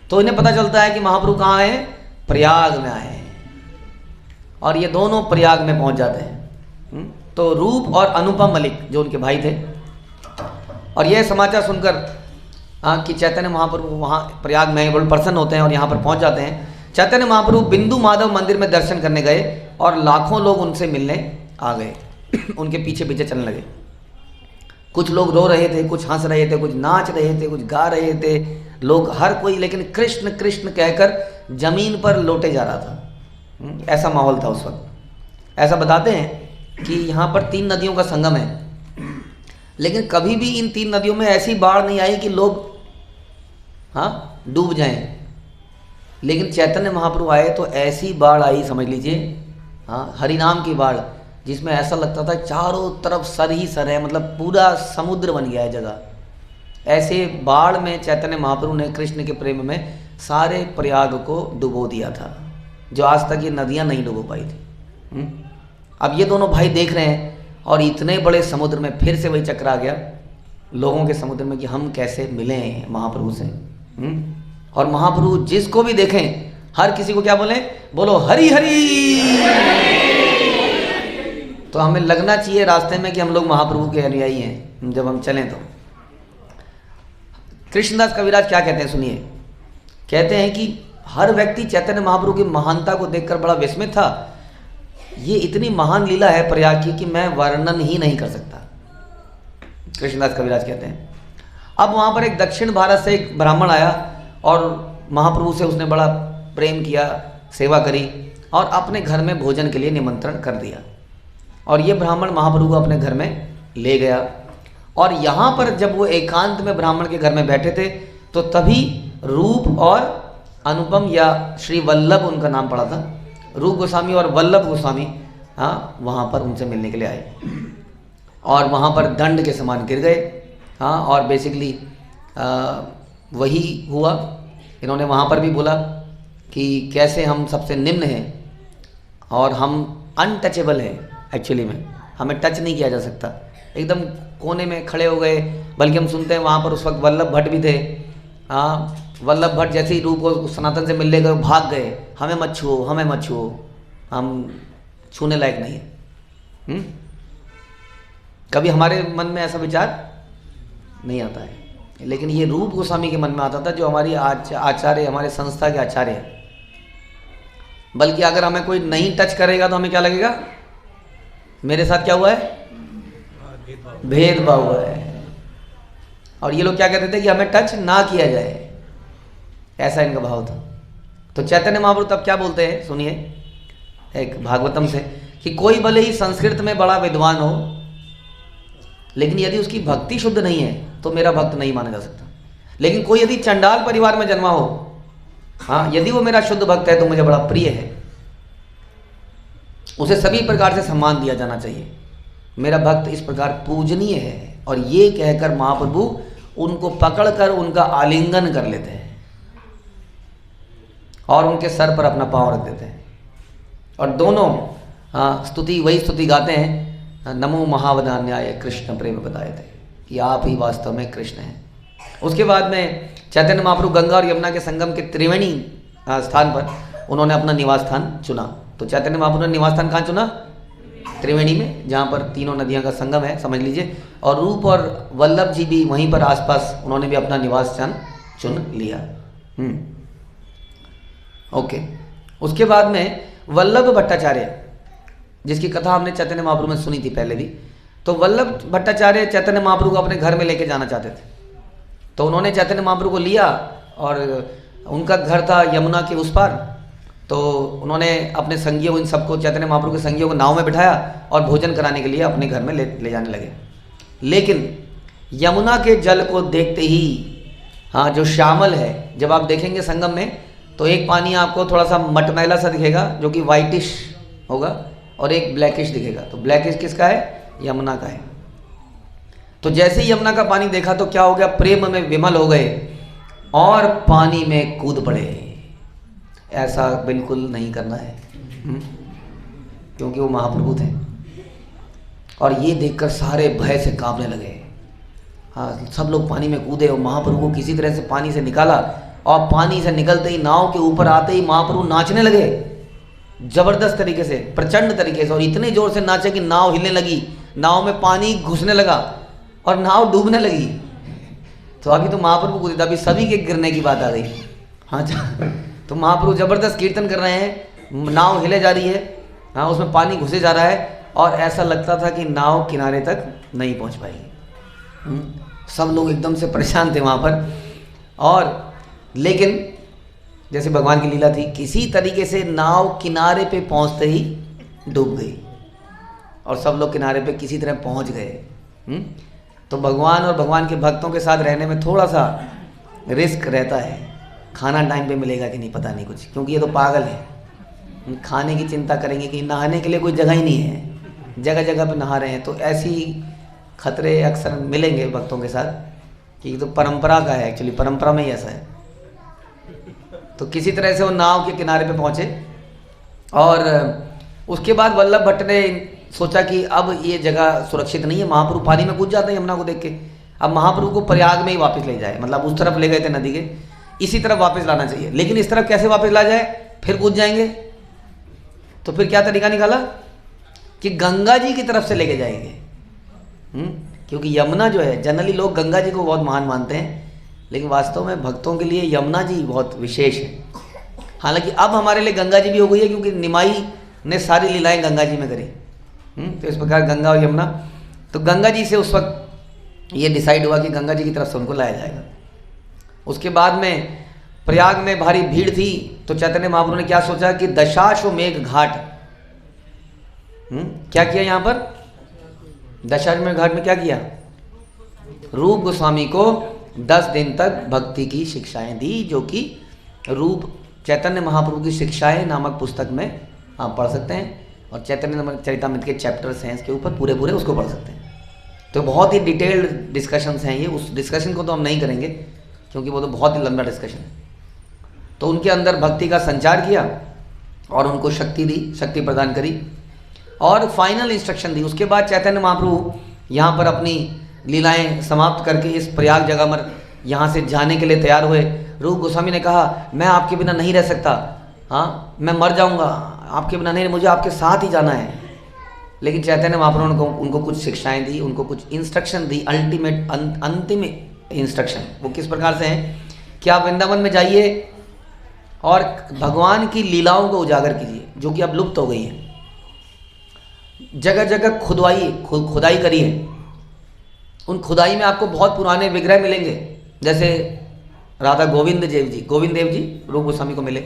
तो इन्हें पता चलता है कि महाप्रभु कहाँ हैं, प्रयाग में आए हैं, और ये दोनों प्रयाग में पहुंच जाते हैं। तो रूप और अनुपम मलिक जो उनके भाई थे, और यह समाचार सुनकर कि चैतन्य महाप्रभु वहाँ प्रयाग में बड़े प्रसन्न होते हैं और यहाँ पर पहुँच जाते हैं। चैतन्य महाप्रभु बिंदु माधव मंदिर में दर्शन करने गए और लाखों लोग उनसे मिलने आ गए, उनके पीछे पीछे चलने लगे। कुछ लोग रो रहे थे, कुछ हंस रहे थे, कुछ नाच रहे थे, कुछ गा रहे थे, लोग हर कोई लेकिन कृष्ण कृष्ण कहकर जमीन पर लौटे जा रहा था। ऐसा माहौल था उस वक्त। ऐसा बताते हैं कि यहाँ पर 3 नदियों का संगम है, लेकिन कभी भी इन 3 नदियों में ऐसी बाढ़ नहीं आई कि लोग डूब जाएं। लेकिन चैतन्य महाप्रभु आए तो ऐसी बाढ़ आई, समझ लीजिए, हरिनाम की बाढ़, जिसमें ऐसा लगता था चारों तरफ सर ही सर है, मतलब पूरा समुद्र बन गया है जगह। ऐसे बाढ़ में चैतन्य महाप्रभु ने कृष्ण के प्रेम में सारे प्रयाग को डुबो दिया था, जो आज तक ये नदियाँ नहीं डुबो पाई थी। अब ये दोनों भाई देख रहे हैं, और इतने बड़े समुद्र में फिर से वही चक्कर आ गया लोगों के समुद्र में कि हम कैसे मिलें महाप्रभु से। और महाप्रभु जिसको भी देखें, हर किसी को क्या बोले, बोलो हरि हरि। तो हमें लगना चाहिए रास्ते में कि हम लोग महाप्रभु के अनुयायी हैं जब हम चलें। तो कृष्णदास कविराज क्या कहते हैं, सुनिए। कहते हैं कि हर व्यक्ति चैतन्य महाप्रभु की महानता को देखकर बड़ा विस्मित था। ये इतनी महान लीला है प्रयाग की कि मैं वर्णन ही नहीं कर सकता, कृष्णदास कविराज कहते हैं। अब वहाँ पर एक दक्षिण भारत से एक ब्राह्मण आया और महाप्रभु से उसने बड़ा प्रेम किया, सेवा करी और अपने घर में भोजन के लिए निमंत्रण कर दिया। और ये ब्राह्मण महाप्रभु को अपने घर में ले गया। और यहाँ पर जब वो एकांत में ब्राह्मण के घर में बैठे थे, तो तभी रूप और अनुपम, या श्री वल्लभ उनका नाम पड़ा था, रूप गोस्वामी और वल्लभ गोस्वामी वहाँ पर उनसे मिलने के लिए आए। और वहाँ पर दंड के समान गिर गए। और बेसिकली वही हुआ। इन्होंने वहाँ पर भी बोला कि कैसे हम सबसे निम्न हैं और हम अनटचेबल हैं, एक्चुअली में हमें टच नहीं किया जा सकता, एकदम कोने में खड़े हो गए। बल्कि हम सुनते हैं वहाँ पर उस वक्त वल्लभ भट्ट भी थे। वल्लभ भट्ट जैसे ही रूप को सनातन से मिलने गए, भाग गए, हमें मत छुओ, हमें मत छुओ, हम छूने लायक नहीं है। कभी हमारे मन में ऐसा विचार नहीं आता है, लेकिन ये रूप गोस्वामी के मन में आता था, जो हमारी आचार्य, हमारे संस्था के आचार्य हैं। बल्कि अगर हमें कोई नहीं टच करेगा तो हमें क्या लगेगा, मेरे साथ क्या हुआ है, भेदभाव हुआ है। और ये लोग क्या कहते थे कि हमें टच ना किया जाए। ऐसा इनका भाव था। तो चैतन्य महाप्रभु तब क्या बोलते हैं सुनिए, एक भागवतम से, कि कोई भले ही संस्कृत में बड़ा विद्वान हो, लेकिन यदि उसकी भक्ति शुद्ध नहीं है तो मेरा भक्त नहीं माना जा सकता। लेकिन कोई यदि चंडाल परिवार में जन्मा हो, हाँ, यदि वो मेरा शुद्ध भक्त है तो मुझे बड़ा प्रिय है, उसे सभी प्रकार से सम्मान दिया जाना चाहिए, मेरा भक्त इस प्रकार पूजनीय है। और ये कहकर महाप्रभु उनको पकड़कर उनका आलिंगन कर लेते हैं और उनके सर पर अपना पाँव रख देते हैं, और दोनों स्तुति, वही स्तुति गाते हैं, नमो महावदान्याय कृष्ण प्रेम बताए थे, कि आप ही वास्तव में कृष्ण हैं। उसके बाद में चैतन्य महाप्रभु गंगा और यमुना के संगम के त्रिवेणी स्थान पर उन्होंने अपना निवास स्थान चुना। तो चैतन्य महाप्रभु ने निवास स्थान कहाँ चुना? त्रिवेणी में, जहाँ पर तीनों नदियों का संगम है, समझ लीजिए। और रूप और वल्लभ जी भी वहीं पर आसपास, उन्होंने भी अपना निवास स्थान चुन लिया। ओके। उसके बाद में वल्लभ भट्टाचार्य, जिसकी कथा हमने चैतन्य महाप्रभु में सुनी थी पहले भी। तो वल्लभ भट्टाचार्य चैतन्य महाप्रभु को अपने घर में लेके जाना चाहते थे। तो उन्होंने चैतन्य महाप्रभु को लिया, और उनका घर था यमुना के उस पार। तो उन्होंने अपने संगियों, इन सबको, चैतन्य महाप्रभु के संगियों को नाव में बिठाया और भोजन कराने के लिए अपने घर में ले जाने लगे। लेकिन यमुना के जल को देखते ही, हाँ, जो श्यामल है, जब आप देखेंगे संगम में तो एक पानी आपको थोड़ा सा मटमैला सा दिखेगा जो कि वाइटिश होगा, और एक ब्लैकिश दिखेगा। तो ब्लैकिश किसका है? यमुना का है। तो जैसे ही यमुना का पानी देखा तो क्या हो गया? प्रेम में विमल हो गए और पानी में कूद पड़े। ऐसा बिल्कुल नहीं करना है, क्योंकि वो महाप्रभु थे। और ये देखकर सारे भय से कांपने लगे। हाँ, सब लोग पानी में कूदे और महाप्रभु को किसी तरह से पानी से निकाला, और पानी से निकलते ही, नाव के ऊपर आते ही महाप्रभु नाचने लगे जबरदस्त तरीके से, प्रचंड तरीके से, और इतने जोर से नाचे कि नाव हिलने लगी, नाव में पानी घुसने लगा और नाव डूबने लगी। तो अभी तो महाप्रभु कूदे थे, अभी सभी के गिरने की बात आ गई। हाँ, तो महाप्रभु जबरदस्त कीर्तन कर रहे हैं, नाव हिले जा रही है, हाँ, उसमें पानी घुसे जा रहा है, और ऐसा लगता था कि नाव किनारे तक नहीं पहुंच पाएगी। सब लोग एकदम से परेशान थे वहाँ पर। और लेकिन जैसे भगवान की लीला थी, किसी तरीके से नाव किनारे पे पहुँचते ही डूब गई, और सब लोग किनारे पे किसी तरह पहुँच गए। तो भगवान और भगवान के भक्तों के साथ रहने में थोड़ा सा रिस्क रहता है। खाना टाइम पे मिलेगा कि नहीं पता नहीं कुछ, क्योंकि ये तो पागल है, खाने की चिंता करेंगे कि नहाने के लिए कोई जगह ही नहीं है, जगह जगह पे नहा रहे हैं। तो ऐसी खतरे अक्सर मिलेंगे भक्तों के साथ, कि तो परंपरा का है, एक्चुअली परंपरा में ही ऐसा है। तो किसी तरह से वो नाव के किनारे पे पहुँचे, और उसके बाद वल्लभ भट्ट ने सोचा कि अब ये जगह सुरक्षित नहीं है, महाप्रभु पानी में कूद जाते हैं यमुना को देख के, अब महाप्रभु को प्रयाग में ही वापस ले जाए, मतलब उस तरफ ले गए थे नदी के, इसी तरफ वापस लाना चाहिए। लेकिन इस तरफ कैसे वापस ला जाए? फिर कूद जाएंगे। तो फिर क्या तरीका निकाला कि गंगा जी की तरफ से लेके जाएंगे। क्योंकि यमुना जो है, जनरली लोग गंगा जी को बहुत महान मानते हैं, लेकिन वास्तव में भक्तों के लिए यमुना जी बहुत विशेष है। हालांकि अब हमारे लिए गंगा जी भी हो गई है, क्योंकि निमाई ने सारी लीलाएं गंगा जी में करी। तो इस प्रकार गंगा और यमुना, तो गंगा जी से उस वक्त ये डिसाइड हुआ कि गंगा जी की तरफ से उनको लाया जाएगा। उसके बाद में प्रयाग में भारी भीड़ थी, तो चैतन्य महाप्रभु ने क्या सोचा कि दशाश्वमेघ घाट, क्या किया यहाँ पर? दशाश्वमेघ घाट में क्या किया? रूप गोस्वामी को 10 दिन तक भक्ति की शिक्षाएं दी, जो कि रूप चैतन्य महाप्रभु की शिक्षाएं नामक पुस्तक में आप पढ़ सकते हैं, और चैतन्य चरितामृत के चैप्टर्स हैं इसके ऊपर, पूरे पूरे उसको पढ़ सकते हैं। तो बहुत ही डिटेल्ड डिस्कशंस हैं ये, उस डिस्कशन को तो हम नहीं करेंगे क्योंकि वो तो बहुत ही लंबा डिस्कशन है। तो उनके अंदर भक्ति का संचार किया और उनको शक्ति दी, शक्ति प्रदान करी, और फाइनल इंस्ट्रक्शन दी। उसके बाद चैतन्य महाप्रभु यहाँ पर अपनी लीलाएं समाप्त करके इस प्रयाग जगह में यहाँ से जाने के लिए तैयार हुए। रूप गोस्वामी ने कहा, मैं आपके बिना नहीं रह सकता, हाँ, मैं मर जाऊँगा, आपके बिना नहीं, मुझे आपके साथ ही जाना है। लेकिन चैतन्य महाप्रभु ने उनको कुछ शिक्षाएं दी, उनको कुछ इंस्ट्रक्शन दी, अल्टीमेट अंतिम इंस्ट्रक्शन। वो किस प्रकार से हैं कि आप वृंदावन में जाइए और भगवान की लीलाओं को उजागर कीजिए, जो कि अब लुप्त हो गई हैं। जगह जगह खुदाई करिए, उन खुदाई में आपको बहुत पुराने विग्रह मिलेंगे, जैसे राधा गोविंद देव जी रूप गोस्वामी को मिले।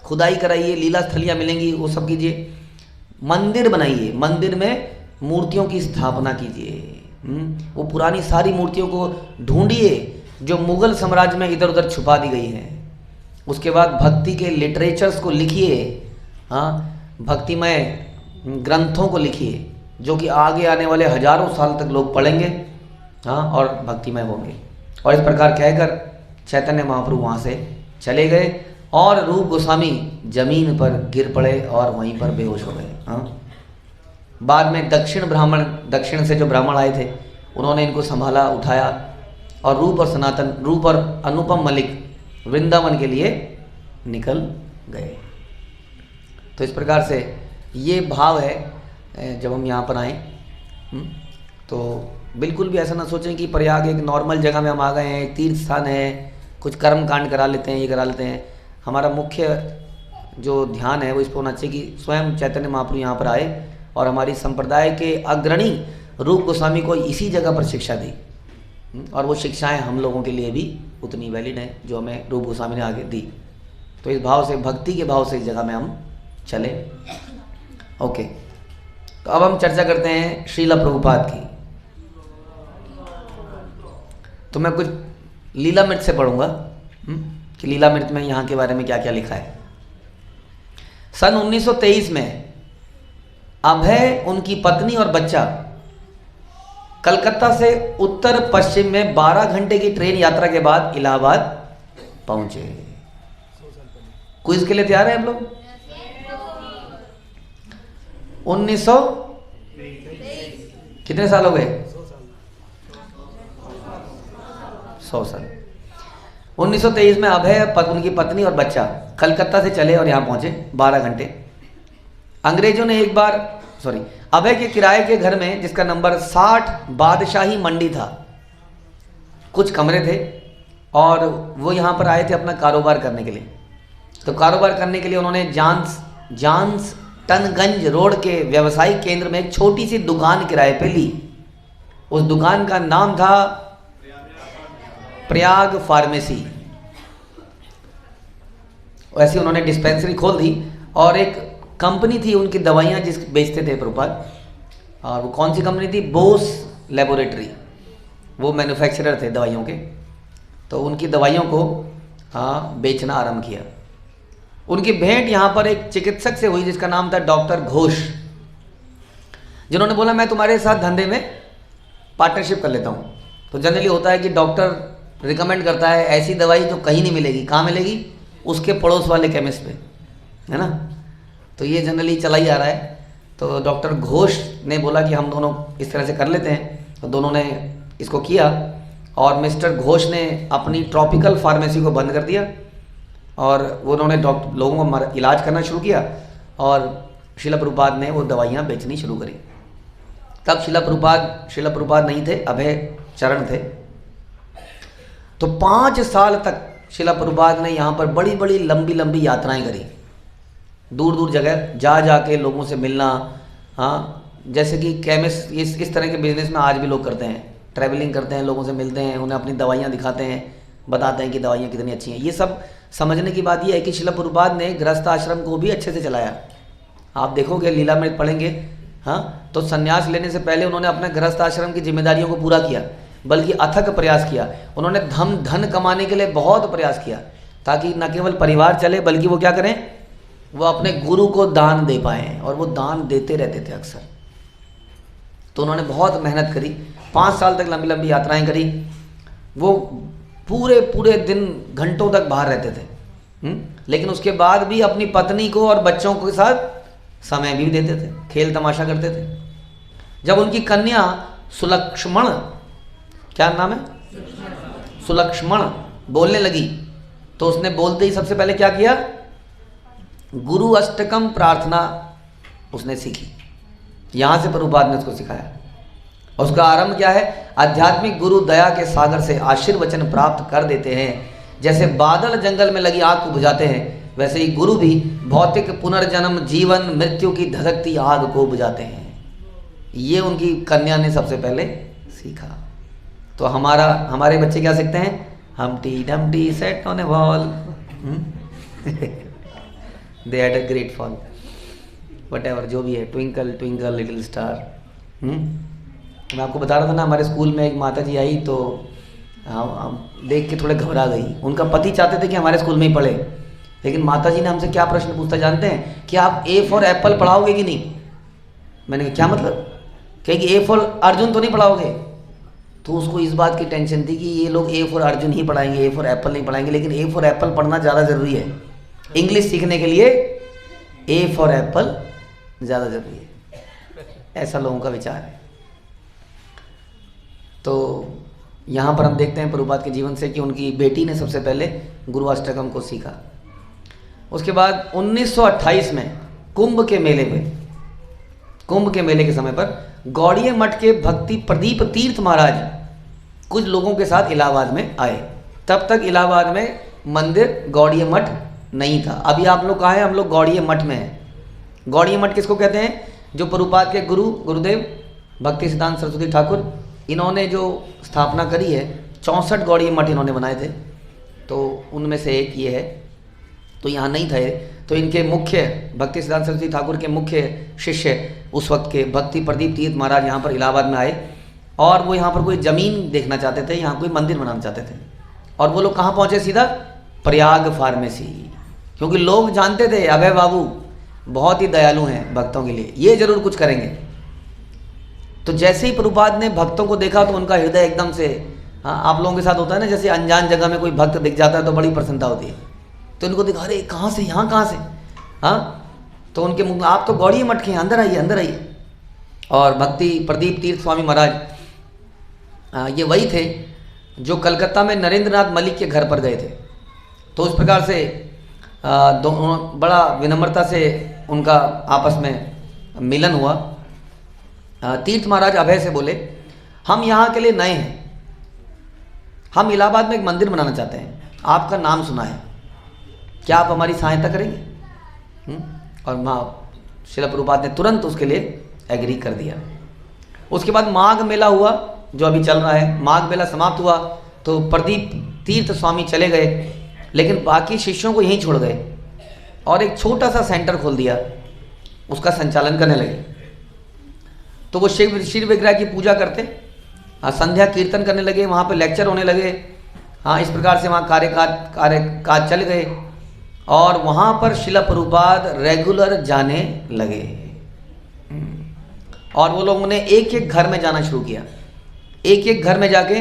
खुदाई कराइए, लीला स्थलियाँ मिलेंगी, वो सब कीजिए। मंदिर बनाइए, मंदिर में मूर्तियों की स्थापना कीजिए। वो पुरानी सारी मूर्तियों को ढूंढिए जो मुगल साम्राज्य में इधर उधर छुपा दी गई हैं। उसके बाद भक्ति के लिटरेचर्स को लिखिए, हाँ, भक्तिमय ग्रंथों को लिखिए जो कि आगे आने वाले हजारों साल तक लोग पढ़ेंगे, हाँ, और भक्तिमय होंगे। और इस प्रकार कहकर चैतन्य महाप्रभु वहाँ से चले गए और रूप गोस्वामी जमीन पर गिर पड़े और वहीं पर बेहोश हो गए। हाँ, बाद में दक्षिण से जो ब्राह्मण आए थे उन्होंने इनको संभाला, उठाया और रूप और अनुपम मलिक वृंदावन के लिए निकल गए। तो इस प्रकार से ये भाव है जब हम यहाँ पर आए। तो बिल्कुल भी ऐसा ना सोचें कि प्रयाग एक नॉर्मल जगह में हम आ गए हैं, तीर्थ स्थान है, कुछ कर्म कांड करा लेते हैं, ये करा लेते हैं। हमारा मुख्य जो ध्यान है वो इस पर होना चाहिए कि स्वयं चैतन्य महाप्रभु यहाँ पर आए और हमारी संप्रदाय के अग्रणी रूप गोस्वामी को इसी जगह पर शिक्षा दी, और वो शिक्षाएं हम लोगों के लिए भी उतनी वैलिड हैं जो हमें रूप गोस्वामी ने आगे दी। तो इस भाव से, भक्ति के भाव से इस जगह में हम चले। ओके, तो अब हम चर्चा करते हैं श्रीला प्रभुपाद की। तो मैं कुछ लीलामृत से पढ़ूंगा कि लीलामृत में यहाँ के बारे में क्या क्या लिखा है। सन 1923 में अभय, उनकी पत्नी और बच्चा कलकत्ता से उत्तर पश्चिम में 12 घंटे की ट्रेन यात्रा के बाद इलाहाबाद पहुंचे। क्विज के लिए तैयार है हम लोग? 1900 कितने साल हो गए? 100 साल। 1923 में अभय, उनकी पत्नी और बच्चा कलकत्ता से चले और यहाँ पहुंचे 12 घंटे। अंग्रेजों ने अभय के किराए के घर में, जिसका नंबर 60 बादशाही मंडी था, कुछ कमरे थे और वो यहाँ पर आए थे अपना कारोबार करने के लिए। तो कारोबार करने के लिए उन्होंने जानस टनगंज रोड के व्यवसायिक केंद्र में एक छोटी सी दुकान किराए पे ली। उस दुकान का नाम था प्रयाग फार्मेसी। वैसे उन्होंने डिस्पेंसरी खोल दी और एक कंपनी थी उनकी दवाइयाँ बेचते थे प्रभुपाद। और वो कौन सी कंपनी थी? बोस लेबोरेटरी। वो मैन्युफैक्चरर थे दवाइयों के। तो उनकी दवाइयों को बेचना आरंभ किया। उनकी भेंट यहाँ पर एक चिकित्सक से हुई जिसका नाम था डॉक्टर घोष, जिन्होंने बोला मैं तुम्हारे साथ धंधे में पार्टनरशिप कर लेता हूँ। तो जनरली होता है कि डॉक्टर रिकमेंड करता है ऐसी दवाई जो कहीं नहीं मिलेगी। कहाँ मिलेगी? उसके पड़ोस वाले केमिस्ट पे, है ना। तो ये जनरली चला ही आ रहा है। तो डॉक्टर घोष ने बोला कि हम दोनों इस तरह से कर लेते हैं। तो दोनों ने इसको किया और मिस्टर घोष ने अपनी ट्रॉपिकल फार्मेसी को बंद कर दिया और वो उन्होंने लोगों को इलाज करना शुरू किया और श्रीला प्रभुपाद ने वो दवाइयाँ बेचनी शुरू करी। तब श्रीला प्रभुपाद नहीं थे, अभय चरण थे। तो 5 साल तक श्रीला प्रभुपाद ने यहाँ पर बड़ी बड़ी लंबी लंबी यात्राएं करी, दूर दूर जगह जा के लोगों से मिलना। हाँ, जैसे कि केमिस्ट इस तरह के बिजनेस में आज भी लोग करते हैं, ट्रैवलिंग करते हैं, लोगों से मिलते हैं, उन्हें अपनी दवाइयाँ दिखाते हैं, बताते हैं कि दवाइयाँ कितनी अच्छी हैं। ये सब समझने की बात ये है कि श्रीला प्रभुपाद ने गृहस्थ आश्रम को भी अच्छे से चलाया। आप देखोगे लीलामृत पढ़ेंगे, हाँ, तो संन्यास लेने से पहले उन्होंने अपने गृहस्थ आश्रम की जिम्मेदारियों को पूरा किया, बल्कि अथक प्रयास किया। उन्होंने धन कमाने के लिए बहुत प्रयास किया ताकि न केवल परिवार चले बल्कि वो क्या करें, वो अपने गुरु को दान दे पाएँ, और वो दान देते रहते थे अक्सर। तो उन्होंने बहुत मेहनत करी, 5 साल तक लंबी लंबी यात्राएं करी। वो पूरे दिन घंटों तक बाहर रहते थे, लेकिन उसके बाद भी अपनी पत्नी को और बच्चों के साथ समय भी देते थे, खेल तमाशा करते थे। जब उनकी कन्या सुलक्ष्मण, क्या नाम है, सुलक्ष्मण, बोलने लगी तो उसने बोलते ही सबसे पहले क्या किया, गुरु अष्टकम प्रार्थना उसने सीखी। यहाँ से प्रभुपाद ने उसको सिखाया। उसका आरंभ क्या है, आध्यात्मिक गुरु दया के सागर से आशीर्वचन प्राप्त कर देते हैं। जैसे बादल जंगल में लगी आग को बुझाते हैं, वैसे ही गुरु भी भौतिक पुनर्जन्म, जीवन मृत्यु की धधकती आग को बुझाते हैं। ये उनकी कन्या ने सबसे पहले सीखा। तो हमारे बच्चे क्या सीखते हैं, Humpty Dumpty sat on a wall. They had a great fall. Whatever, जो भी है, ट्विंकल ट्विंकल लिटिल स्टार। मैं आपको बता रहा था ना, हमारे स्कूल में एक माता जी आई तो हम देख के थोड़े घबरा गई। उनका पति चाहते थे कि हमारे स्कूल में ही पढ़े, लेकिन माता जी ने हमसे क्या प्रश्न पूछा जानते हैं? कि आप ए फॉर एप्पल पढ़ाओगे कि नहीं? मैंने कहा क्या मतलब? कहे कि ए फॉर अर्जुन तो नहीं पढ़ाओगे? तो उसको इस बात की टेंशन थी कि ये लोग ए फॉर अर्जुन ही पढ़ाएंगे, ए फॉर एप्पल नहीं पढ़ाएंगे। लेकिन ए फॉर एप्पल पढ़ना ज़्यादा ज़रूरी है। इंग्लिश सीखने के लिए ए फॉर एप्पल ज़्यादा ज़रूरी है, ऐसा लोगों का विचार है। तो यहाँ पर हम देखते हैं प्रभुपाद के जीवन से कि उनकी बेटी ने सबसे पहले गुरु अष्टकम को सीखा। उसके बाद 1928 में कुंभ के मेले के समय पर गौड़िया मठ के भक्ति प्रदीप तीर्थ महाराज कुछ लोगों के साथ इलाहाबाद में आए। तब तक इलाहाबाद में मंदिर गौड़िया मठ नहीं था। अभी आप लोग कहाँ हैं? हम लोग गौड़िया मठ में हैं। गौड़िया मठ किसको कहते हैं? जो प्रभुपाद के गुरुदेव भक्ति सिद्धांत सरस्वती ठाकुर, इन्होंने जो स्थापना करी है, 64 गौड़िया मठ इन्होंने बनाए थे, तो उनमें से एक ये है। तो यहाँ नहीं थे, तो इनके मुख्य भक्ति सिद्धांत सरस्वती ठाकुर के मुख्य शिष्य उस वक्त के भक्ति प्रदीप तीर्थ महाराज यहाँ पर इलाहाबाद में आए और वो यहाँ पर कोई ज़मीन देखना चाहते थे, यहाँ कोई मंदिर बनाना चाहते थे। और वो लोग कहाँ पहुँचे? सीधा प्रयाग फार्मेसी, क्योंकि लोग जानते थे अभय बाबू बहुत ही दयालु हैं भक्तों के लिए, ये जरूर कुछ करेंगे। तो जैसे ही प्रभुपाद ने भक्तों को देखा तो उनका हृदय एकदम से, हाँ आप लोगों के साथ होता है ना, जैसे अनजान जगह में कोई भक्त दिख जाता है तो बड़ी प्रसन्नता होती है। तो इनको देखा, अरे कहाँ से, यहाँ कहाँ से? हाँ, तो उनके मुख में, आप तो गौड़िया मठ के हैं, अंदर आइए अंदर आइए। और भक्ति प्रदीप तीर्थ स्वामी महाराज ये वही थे जो कलकत्ता में नरेंद्रनाथ मलिक के घर पर गए थे। तो उस प्रकार से दोनों बड़ा विनम्रता से उनका आपस में मिलन हुआ। तीर्थ महाराज अभय से बोले, हम यहाँ के लिए नए हैं, हम इलाहाबाद में एक मंदिर बनाना चाहते हैं, आपका नाम सुना है, क्या आप हमारी सहायता करेंगे? और श्रील प्रभुपाद ने तुरंत उसके लिए एग्री कर दिया। उसके बाद माघ मेला हुआ जो अभी चल रहा है। माघ मेला समाप्त हुआ तो प्रदीप तीर्थ स्वामी चले गए, लेकिन बाकी शिष्यों को यहीं छोड़ गए और एक छोटा सा सेंटर खोल दिया, उसका संचालन करने लगे। तो वो शिव विग्रह की पूजा करते, संध्या कीर्तन करने लगे, वहाँ पे लेक्चर होने लगे। हाँ, इस प्रकार से वहाँ काज चल गए और वहाँ पर श्रील प्रभुपाद रेगुलर जाने लगे। और वो लोगों ने एक एक घर में जाना शुरू किया, एक एक घर में जाके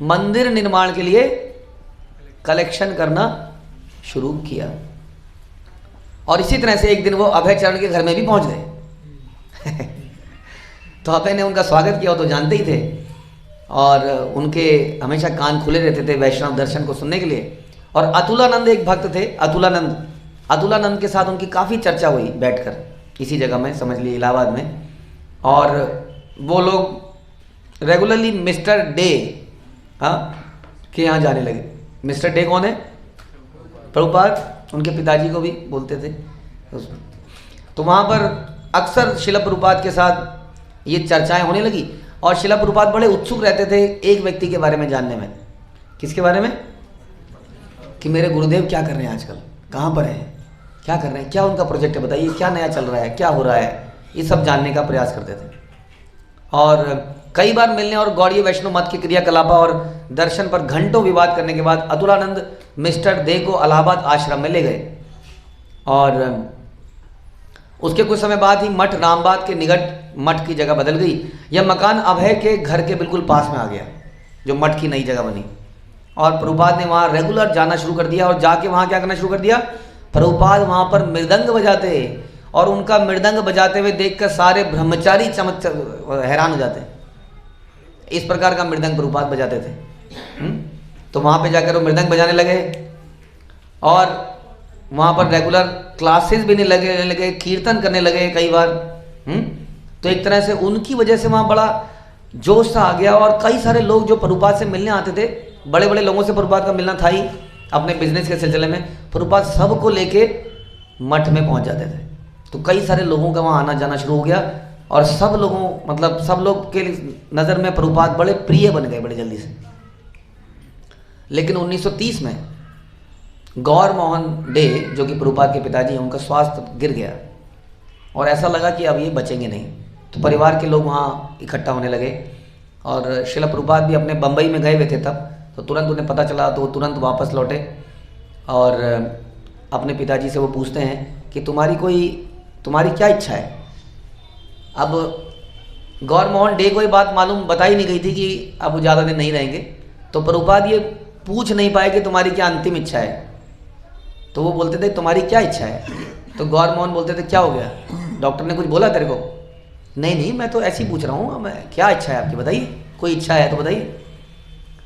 मंदिर निर्माण के लिए कलेक्शन करना शुरू किया। और इसी तरह से एक दिन वो अभय चरण के घर में भी पहुंच गए। तो अभय ने उनका स्वागत किया, वो तो जानते ही थे और उनके हमेशा कान खुले रहते थे वैष्णव दर्शन को सुनने के लिए। और अतुलानंद एक भक्त थे, अतुलानंद के साथ उनकी काफ़ी चर्चा हुई बैठकर इसी जगह में, समझ लीजिए इलाहाबाद में। और वो लोग रेगुलरली मिस्टर डे के यहाँ जाने लगे। मिस्टर डे कौन है? प्रभुपाद, उनके पिताजी को भी बोलते थे। तो वहाँ पर अक्सर श्रील प्रभुपाद के साथ ये चर्चाएं होने लगी और श्रील प्रभुपाद बड़े उत्सुक रहते थे एक व्यक्ति के बारे में जानने में। किसके बारे में? कि मेरे गुरुदेव क्या कर रहे हैं आजकल, कहाँ पर हैं, क्या कर रहे हैं, क्या उनका प्रोजेक्ट है, बताइए क्या नया चल रहा है, क्या हो रहा है, ये सब जानने का प्रयास करते थे। और कई बार मिलने और गौड़ीय वैष्णव मत की क्रियाकलाप और दर्शन पर घंटों विवाद करने के बाद अतुलानंद मिस्टर दे को इलाहाबाद आश्रम में ले गए। और उसके कुछ समय बाद ही मठ रामबाग के निकट मठ की जगह बदल गई। यह मकान अभय के घर के बिल्कुल पास में आ गया, जो मठ की नई जगह बनी। और प्रभुपाद ने वहाँ रेगुलर जाना शुरू कर दिया और जाके वहाँ क्या करना शुरू कर दिया? प्रभुपाद वहाँ पर मृदंग बजाते और उनका मृदंग बजाते हुए देखकर सारे ब्रह्मचारी हैरान हो जाते। इस प्रकार का मृदंग प्रभुपाद बजाते थे। तो वहाँ पे जाकर वो मृदंग बजाने लगे और वहाँ पर रेगुलर क्लासेस भी नहीं लगे, कीर्तन करने लगे कई बार। तो एक तरह से उनकी वजह से वहाँ बड़ा जोश सा आ गया और कई सारे लोग जो प्रभुपाद से मिलने आते थे, बड़े बड़े लोगों से प्रभुपाद का मिलना था ही अपने बिजनेस के सिलसिले में, प्रभुपाद सबको लेके मठ में पहुँच जाते थे। तो कई सारे लोगों का वहाँ आना जाना शुरू हो गया और सब लोग के नज़र में प्रभुपाद बड़े प्रिय बन गए बड़े जल्दी से। लेकिन 1930 में गौर मोहन डे जो कि प्रभुपाद के पिताजी हैं, उनका स्वास्थ्य गिर गया और ऐसा लगा कि अब ये बचेंगे नहीं। तो परिवार के लोग वहाँ इकट्ठा होने लगे और शिला प्रभुपाद भी अपने बम्बई में गए हुए थे तब, तो तुरंत उन्हें पता चला तो वो तुरंत वापस लौटे और अपने पिताजी से वो पूछते हैं कि तुम्हारी क्या इच्छा है। अब गौर मोहन डे को ये बात मालूम बताई नहीं गई थी कि अब वो ज़्यादा दिन नहीं रहेंगे, तो प्रभुपाद ये पूछ नहीं पाए कि तुम्हारी क्या अंतिम इच्छा है। तो वो बोलते थे तुम्हारी क्या इच्छा है, तो गौर मोहन बोलते थे क्या हो गया, डॉक्टर ने कुछ बोला तेरे को? नहीं मैं तो ऐसे ही पूछ रहा हूँ, मैं क्या इच्छा है आपकी बताइए, कोई इच्छा है तो बताइए।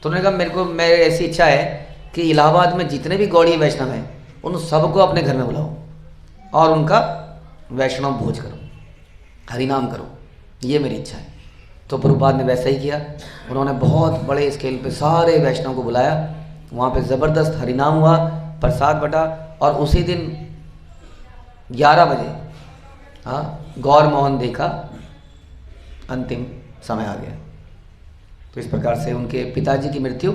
तो उन्होंने कहा मेरी ऐसी इच्छा है कि इलाहाबाद में जितने भी गौड़ीय वैष्णव हैं उन सबको अपने घर में बुलाओ और उनका वैष्णव भोज करो, हरिनाम करो, ये मेरी इच्छा है। तो प्रभुपाद ने वैसा ही किया। उन्होंने बहुत बड़े स्केल पे सारे वैष्णव को बुलाया, वहाँ पे ज़बरदस्त हरिनाम हुआ, प्रसाद बटा और उसी दिन 11 बजे गौर मोहन डे का अंतिम समय आ गया। तो इस प्रकार से उनके पिताजी की मृत्यु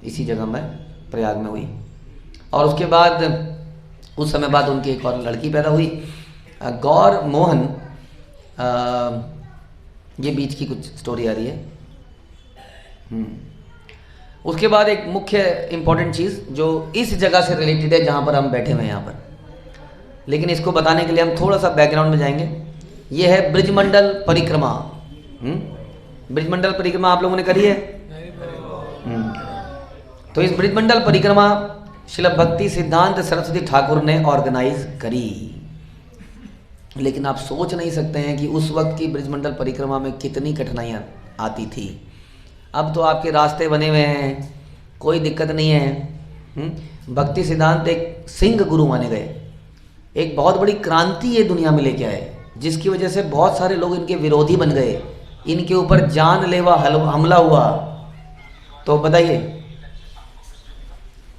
इसी जगह में प्रयाग में हुई। और उसके बाद उस समय बाद उनकी एक और लड़की पैदा हुई, गौर मोहन। ये बीच की कुछ स्टोरी आ रही है। उसके बाद एक मुख्य इम्पॉर्टेंट चीज़ जो इस जगह से रिलेटेड है जहाँ पर हम बैठे हुए हैं यहाँ पर, लेकिन इसको बताने के लिए हम थोड़ा सा बैकग्राउंड में जाएंगे। ये है ब्रिजमंडल परिक्रमा। ब्रिजमंडल परिक्रमा आप लोगों ने करी है? तो इस ब्रिजमंडल परिक्रमा श्रील भक्ति सिद्धांत सरस्वती ठाकुर ने ऑर्गेनाइज करी। लेकिन आप सोच नहीं सकते हैं कि उस वक्त की ब्रिजमंडल परिक्रमा में कितनी कठिनाइयाँ आती थी। अब तो आपके रास्ते बने हुए हैं, कोई दिक्कत नहीं है। भक्ति सिद्धांत एक सिंह गुरु माने गए, एक बहुत बड़ी क्रांति ये दुनिया में लेके आए, जिसकी वजह से बहुत सारे लोग इनके विरोधी बन गए, इनके ऊपर जानलेवा हमला हुआ। तो बताइए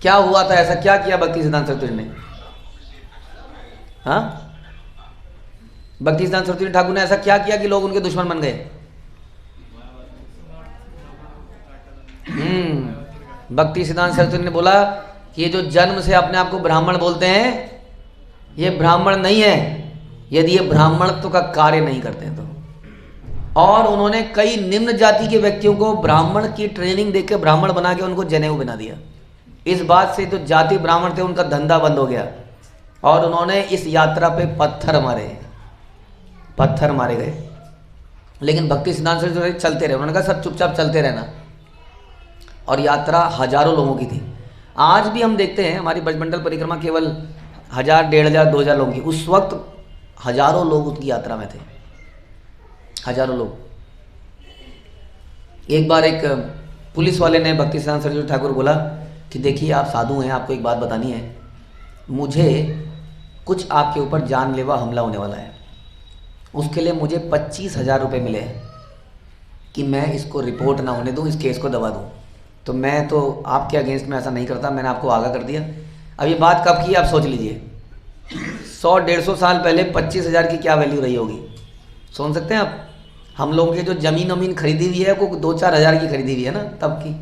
क्या हुआ था, ऐसा क्या किया भक्ति सिद्धांत सरस्वती ने? हाँ, भक्ति सिद्धांत सरस्वती ठाकुर ने ऐसा क्या किया कि लोग उनके दुश्मन बन गए? भक्ति सिद्धांत सरस्वती ने बोला कि ये जो जन्म से अपने आप को ब्राह्मण बोलते हैं, ये ब्राह्मण नहीं है यदि ये ब्राह्मणत्व का कार्य नहीं करते तो। और उन्होंने कई निम्न जाति के व्यक्तियों को ब्राह्मण की ट्रेनिंग देकर ब्राह्मण बना के उनको जनेऊ बना दिया। इस बात से जो जाति ब्राह्मण थे उनका धंधा बंद हो गया और उन्होंने इस यात्रा पे पत्थर मारे गए। लेकिन भक्ति सिद्धांत से चलते रहे। उन्होंने कहा सब चुपचाप चलते रहना, और यात्रा हजारों लोगों की थी। आज भी हम देखते हैं हमारी ब्रजमंडल परिक्रमा केवल 1000, 1500, 2000 लोगों की, उस वक्त हजारों लोग उसकी यात्रा में थे, हजारों लोग। एक बार एक पुलिस वाले ने भक्ति सिद्धांत सरस्वती ठाकुर बोला कि देखिए आप साधु हैं, आपको एक बात बतानी है, मुझे कुछ आपके ऊपर जानलेवा हमला होने वाला है, उसके लिए मुझे 25,000 रुपये मिले हैं कि मैं इसको रिपोर्ट ना होने दूं, इस केस को दबा दूं। तो मैं तो आपके अगेंस्ट में ऐसा नहीं करता, मैंने आपको आगाह कर दिया। अब ये बात कब की आप सोच लीजिए, 100-150 साल पहले 25,000 की क्या वैल्यू रही होगी, सोच सकते हैं आप? हम लोगों की जो ज़मीन वमीन खरीदी हुई है वो 2-4 हज़ार की खरीदी हुई है ना तब की,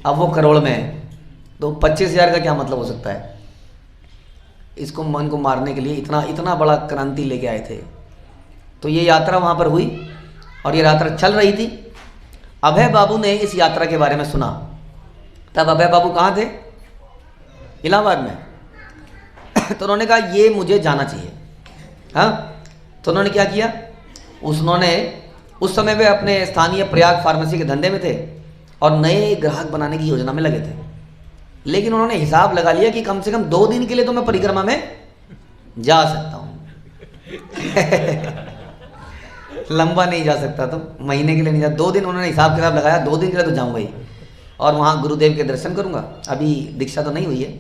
अब वो करोड़ में है, तो 25,000 का क्या मतलब हो सकता है? इसको मन को मारने के लिए इतना बड़ा क्रांति लेके आए थे। तो ये यात्रा वहाँ पर हुई और ये यात्रा चल रही थी। अभय बाबू ने इस यात्रा के बारे में सुना। तब अभय बाबू कहाँ थे? इलाहाबाद में। तो उन्होंने कहा ये मुझे जाना चाहिए। हाँ, तो उन्होंने क्या किया, उन्होंने उस समय वे अपने स्थानीय प्रयाग फार्मेसी के धंधे में थे और नए ग्राहक बनाने की योजना में लगे थे। लेकिन उन्होंने हिसाब लगा लिया कि कम से कम 2 दिन के लिए तो मैं परिक्रमा में जा सकता हूँ। लंबा नहीं जा सकता, तो महीने के लिए नहीं जा, 2 दिन उन्होंने हिसाब किताब लगाया, 2 दिन के लिए तो जाऊँगा ही और वहाँ गुरुदेव के दर्शन करूँगा। अभी दीक्षा तो नहीं हुई है।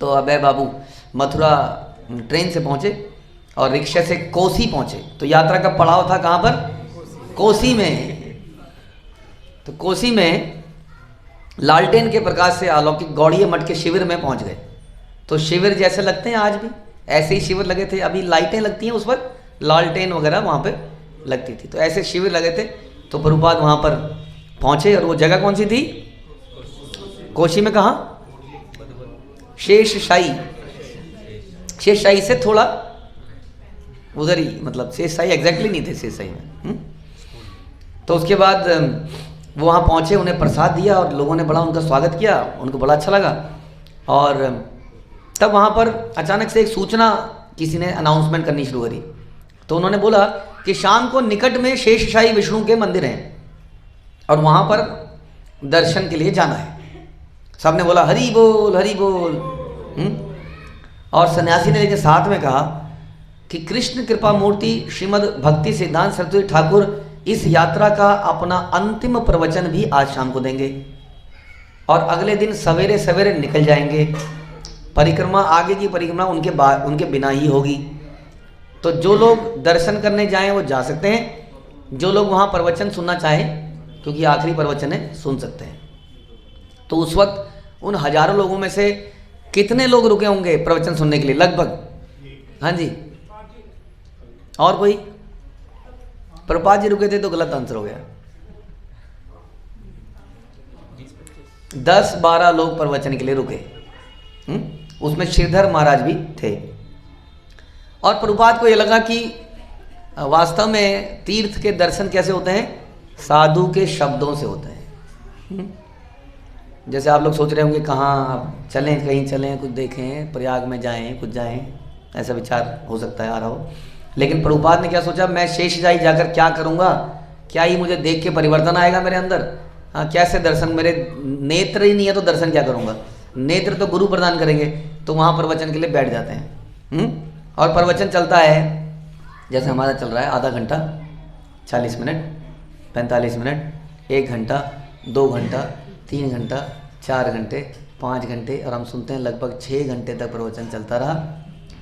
तो अभय बाबू मथुरा ट्रेन से पहुँचे और रिक्शा से कोसी पहुँचे। तो यात्रा का पड़ाव था कहाँ पर? कोसी में। तो कोसी में लालटेन के प्रकाश से अलौकिक गौड़ीय मठ के शिविर में पहुँच गए। तो शिविर जैसे लगते हैं आज भी, ऐसे ही शिविर लगे थे। अभी लाइटें लगती हैं, उस वक्त लालटेन वगैरह वहाँ पे लगती थी। तो ऐसे शिविर लगे थे। तो प्रभुपाद वहाँ पर पहुँचे और वो जगह कौन सी थी? कोशी में कहाँ? शेषशाही। शेषशाही से थोड़ा उधर ही, मतलब शेषशाही एग्जैक्टली नहीं थे शेषशाही में। तो उसके बाद वो वहाँ पहुँचे, उन्हें प्रसाद दिया और लोगों ने बड़ा उनका स्वागत किया, उनको बड़ा अच्छा लगा। और तब वहाँ पर अचानक से एक सूचना किसी ने अनाउंसमेंट करनी शुरू करी। तो उन्होंने बोला कि शाम को निकट में शेषशाही विष्णु के मंदिर हैं और वहाँ पर दर्शन के लिए जाना है। सबने बोला हरि बोल हरि बोल। और सन्यासी ने लेके साथ में कहा कि कृष्ण कृपा मूर्ति श्रीमद् भक्ति सिद्धांत सरस्वती ठाकुर इस यात्रा का अपना अंतिम प्रवचन भी आज शाम को देंगे और अगले दिन सवेरे सवेरे निकल जाएंगे। परिक्रमा, आगे की परिक्रमा उनके बिना ही होगी। तो जो लोग दर्शन करने जाएं वो जा सकते हैं, जो लोग वहाँ प्रवचन सुनना चाहें, क्योंकि आखिरी प्रवचन है, सुन सकते हैं। तो उस वक्त उन हजारों लोगों में से कितने लोग रुके होंगे प्रवचन सुनने के लिए? लगभग, हाँ जी, और कोई? प्रभुपाद जी रुके थे तो गलत आंसर हो गया। 10-12 लोग प्रवचन के लिए रुके। उसमें श्रीधर महाराज भी थे। और प्रभुपाद को ये लगा कि वास्तव में तीर्थ के दर्शन कैसे होते हैं? साधु के शब्दों से होते हैं। जैसे आप लोग सोच रहे होंगे कहाँ चलें, कहीं चलें, कुछ देखें, प्रयाग में जाएं, कुछ जाएं, ऐसा विचार हो सकता है आ रहा हो। लेकिन प्रभुपाद ने क्या सोचा, मैं शेषशाही जाकर क्या करूँगा? क्या ही मुझे देख के परिवर्तन आएगा मेरे अंदर? हाँ, कैसे दर्शन? मेरे नेत्र ही नहीं है तो दर्शन क्या करूँगा? नेत्र तो गुरु प्रदान करेंगे। तो वहाँ प्रवचन के लिए बैठ जाते हैं। और प्रवचन चलता है जैसे हमारा चल रहा है, आधा घंटा, 40 मिनट, 45 मिनट, 1 घंटा, 2 घंटा, 3 घंटा, 4 घंटे, 5 घंटे, और हम सुनते हैं लगभग 6 घंटे तक प्रवचन चलता रहा।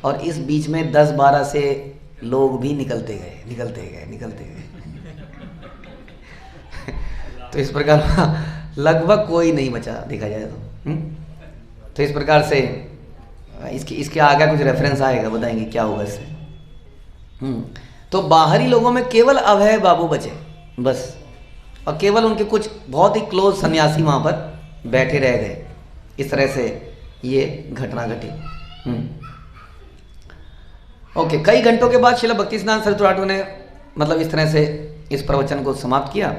और इस बीच में 10-12 से लोग भी निकलते गए। तो इस प्रकार लगभग कोई नहीं बचा, देखा जाए तो। तो इस प्रकार से इसके आगे कुछ रेफरेंस आएगा, बताएंगे क्या होगा इससे। तो बाहरी लोगों में केवल अभय बाबू बचे बस, और केवल उनके कुछ बहुत ही क्लोज सन्यासी वहाँ पर बैठे रह गए। इस तरह से ये घटना घटी। ओके, कई घंटों के बाद श्रील भक्तिसिद्धांत सरस्वती ठाकुर ने मतलब इस तरह से इस प्रवचन को समाप्त किया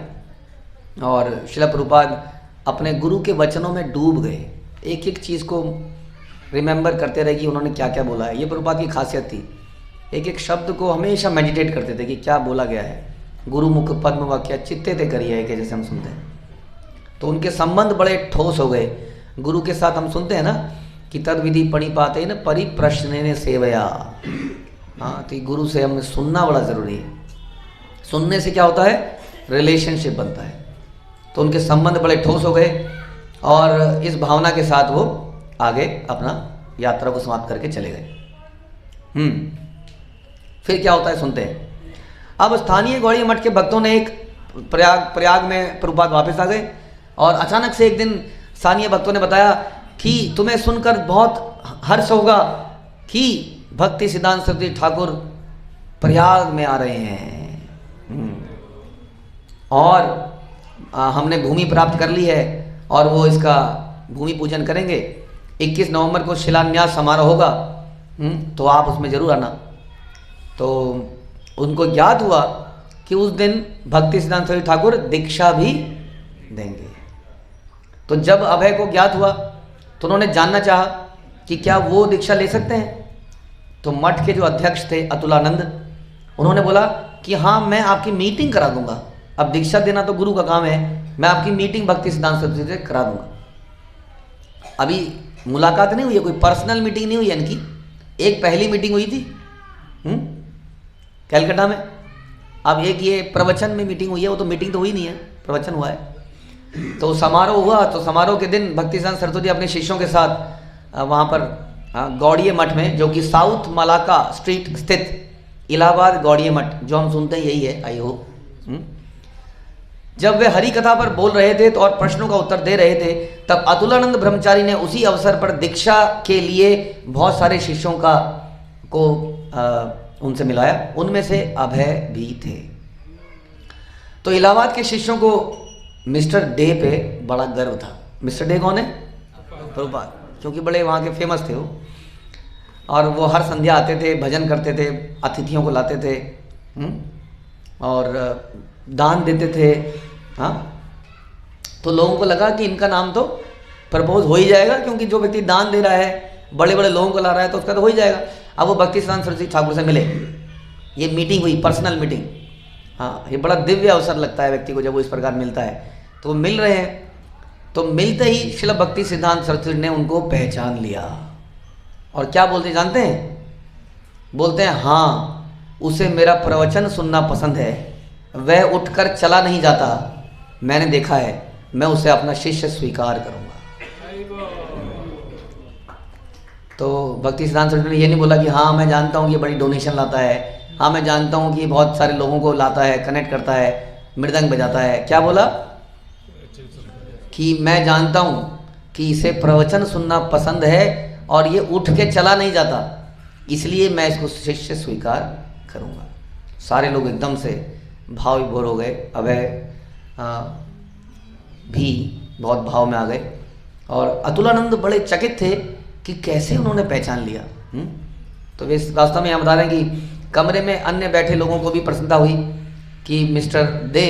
और श्रील प्रभुपाद अपने गुरु के वचनों में डूब गए। एक एक चीज़ को रिमेंबर करते रहे कि उन्होंने क्या क्या बोला है। ये प्रभुपाद की खासियत थी, एक एक शब्द को हमेशा मेडिटेट करते थे कि क्या बोला गया है। गुरु मुख पद्म वाक्य चित्ते ते करिए कि जैसे हम सुनते हैं। तो उनके संबंध बड़े ठोस हो गए गुरु के साथ। हम सुनते हैं ना कि तद विधि पणिपाते न परिप्रश्न सेवया। हाँ, तो गुरु से हमें सुनना बड़ा ज़रूरी है। सुनने से क्या होता है? रिलेशनशिप बनता है। तो उनके संबंध बड़े ठोस हो गए और इस भावना के साथ वो आगे अपना यात्रा को समाप्त करके चले गए। फिर क्या होता है सुनते हैं। अब स्थानीय गौड़ीय मठ के भक्तों ने एक प्रयाग में प्रभुपाद वापस आ गए और अचानक से एक दिन स्थानीय भक्तों ने बताया कि तुम्हें सुनकर बहुत हर्ष होगा कि भक्ति सिद्धांत सरस्वती ठाकुर प्रयाग में आ रहे हैं और हमने भूमि प्राप्त कर ली है और वो इसका भूमि पूजन करेंगे। 21 नवंबर को शिलान्यास समारोह होगा, तो आप उसमें जरूर आना। तो उनको ज्ञात हुआ कि उस दिन भक्ति सिद्धांत सरस्वती ठाकुर दीक्षा भी देंगे। तो जब अभय को ज्ञात हुआ तो उन्होंने जानना चाहा कि क्या वो दीक्षा ले सकते हैं। तो मठ के जो अध्यक्ष थे अतुलानंद, उन्होंने बोला कि हाँ, मैं आपकी मीटिंग करा दूंगा। अब दीक्षा देना तो गुरु का काम है, मैं आपकी मीटिंग भक्ति सिद्धांत सरस्वती से करा दूंगा। अभी मुलाकात नहीं हुई है, कोई पर्सनल मीटिंग नहीं हुई है इनकी। एक पहली मीटिंग हुई थी कलकत्ता में। अब एक ये प्रवचन में मीटिंग हुई है, वो तो मीटिंग तो हुई नहीं है, प्रवचन हुआ है। तो समारोह हुआ, तो समारोह के दिन भक्ति सिद्धांत सरस्वती अपने शिष्यों के साथ वहाँ पर गौड़ीय मठ में, जो कि साउथ मलाका स्ट्रीट स्थित इलाहाबाद गौड़ीय मठ, जो हम सुनते हैं यही है, आई होप। जब वे हरि कथा पर बोल रहे थे तो और प्रश्नों का उत्तर दे रहे थे, तब अतुलानंद ब्रह्मचारी ने उसी अवसर पर दीक्षा के लिए बहुत सारे शिष्यों को उनसे मिलाया। उनमें से अभय भी थे। तो इलाहाबाद के शिष्यों को मिस्टर डे पे बड़ा गर्व था। मिस्टर डे कौन है? प्रभुपाद, क्योंकि बड़े वहाँ के फेमस थे वो। और वो हर संध्या आते थे, भजन करते थे, अतिथियों को लाते थे, और दान देते थे। हाँ, तो लोगों को लगा कि इनका नाम तो प्रपोज हो ही जाएगा, क्योंकि जो व्यक्ति दान दे रहा है, बड़े बड़े लोगों को ला रहा है, तो उसका तो हो ही जाएगा। अब वो भक्ति सिद्धांत सरस्वती ठाकुर से मिले, ये मीटिंग हुई, पर्सनल मीटिंग। हाँ, ये बड़ा दिव्य अवसर लगता है व्यक्ति को जब वो इस प्रकार मिलता है। तो वो मिल रहे हैं, तो मिलते ही श्रील भक्ति सिद्धांत सरस्वती ने उनको पहचान लिया, और क्या बोलते जानते हैं? बोलते हैं, हाँ, उसे मेरा प्रवचन सुनना पसंद है, वह उठकर चला नहीं जाता, मैंने देखा है, मैं उसे अपना शिष्य स्वीकार करूँगा। तो भक्ति सिद्धांत सरस्वती ने ये नहीं बोला कि हाँ मैं जानता हूँ कि ये बड़ी डोनेशन लाता है, हाँ मैं जानता हूँ कि ये बहुत सारे लोगों को लाता है, कनेक्ट करता है, मृदंग बजाता है। क्या बोला? कि मैं जानता हूँ कि इसे प्रवचन सुनना पसंद है और ये उठ के चला नहीं जाता, इसलिए मैं इसको शिष्य स्वीकार करूँगा। सारे लोग एकदम से भाव विभोर हो गए। अभय भी बहुत भाव में आ गए, और अतुलानंद बड़े चकित थे कि कैसे उन्होंने पहचान लिया। तो वे वास्तव में यहाँ बता रहे हैं कि कमरे में अन्य बैठे लोगों को भी प्रसन्नता हुई कि मिस्टर दे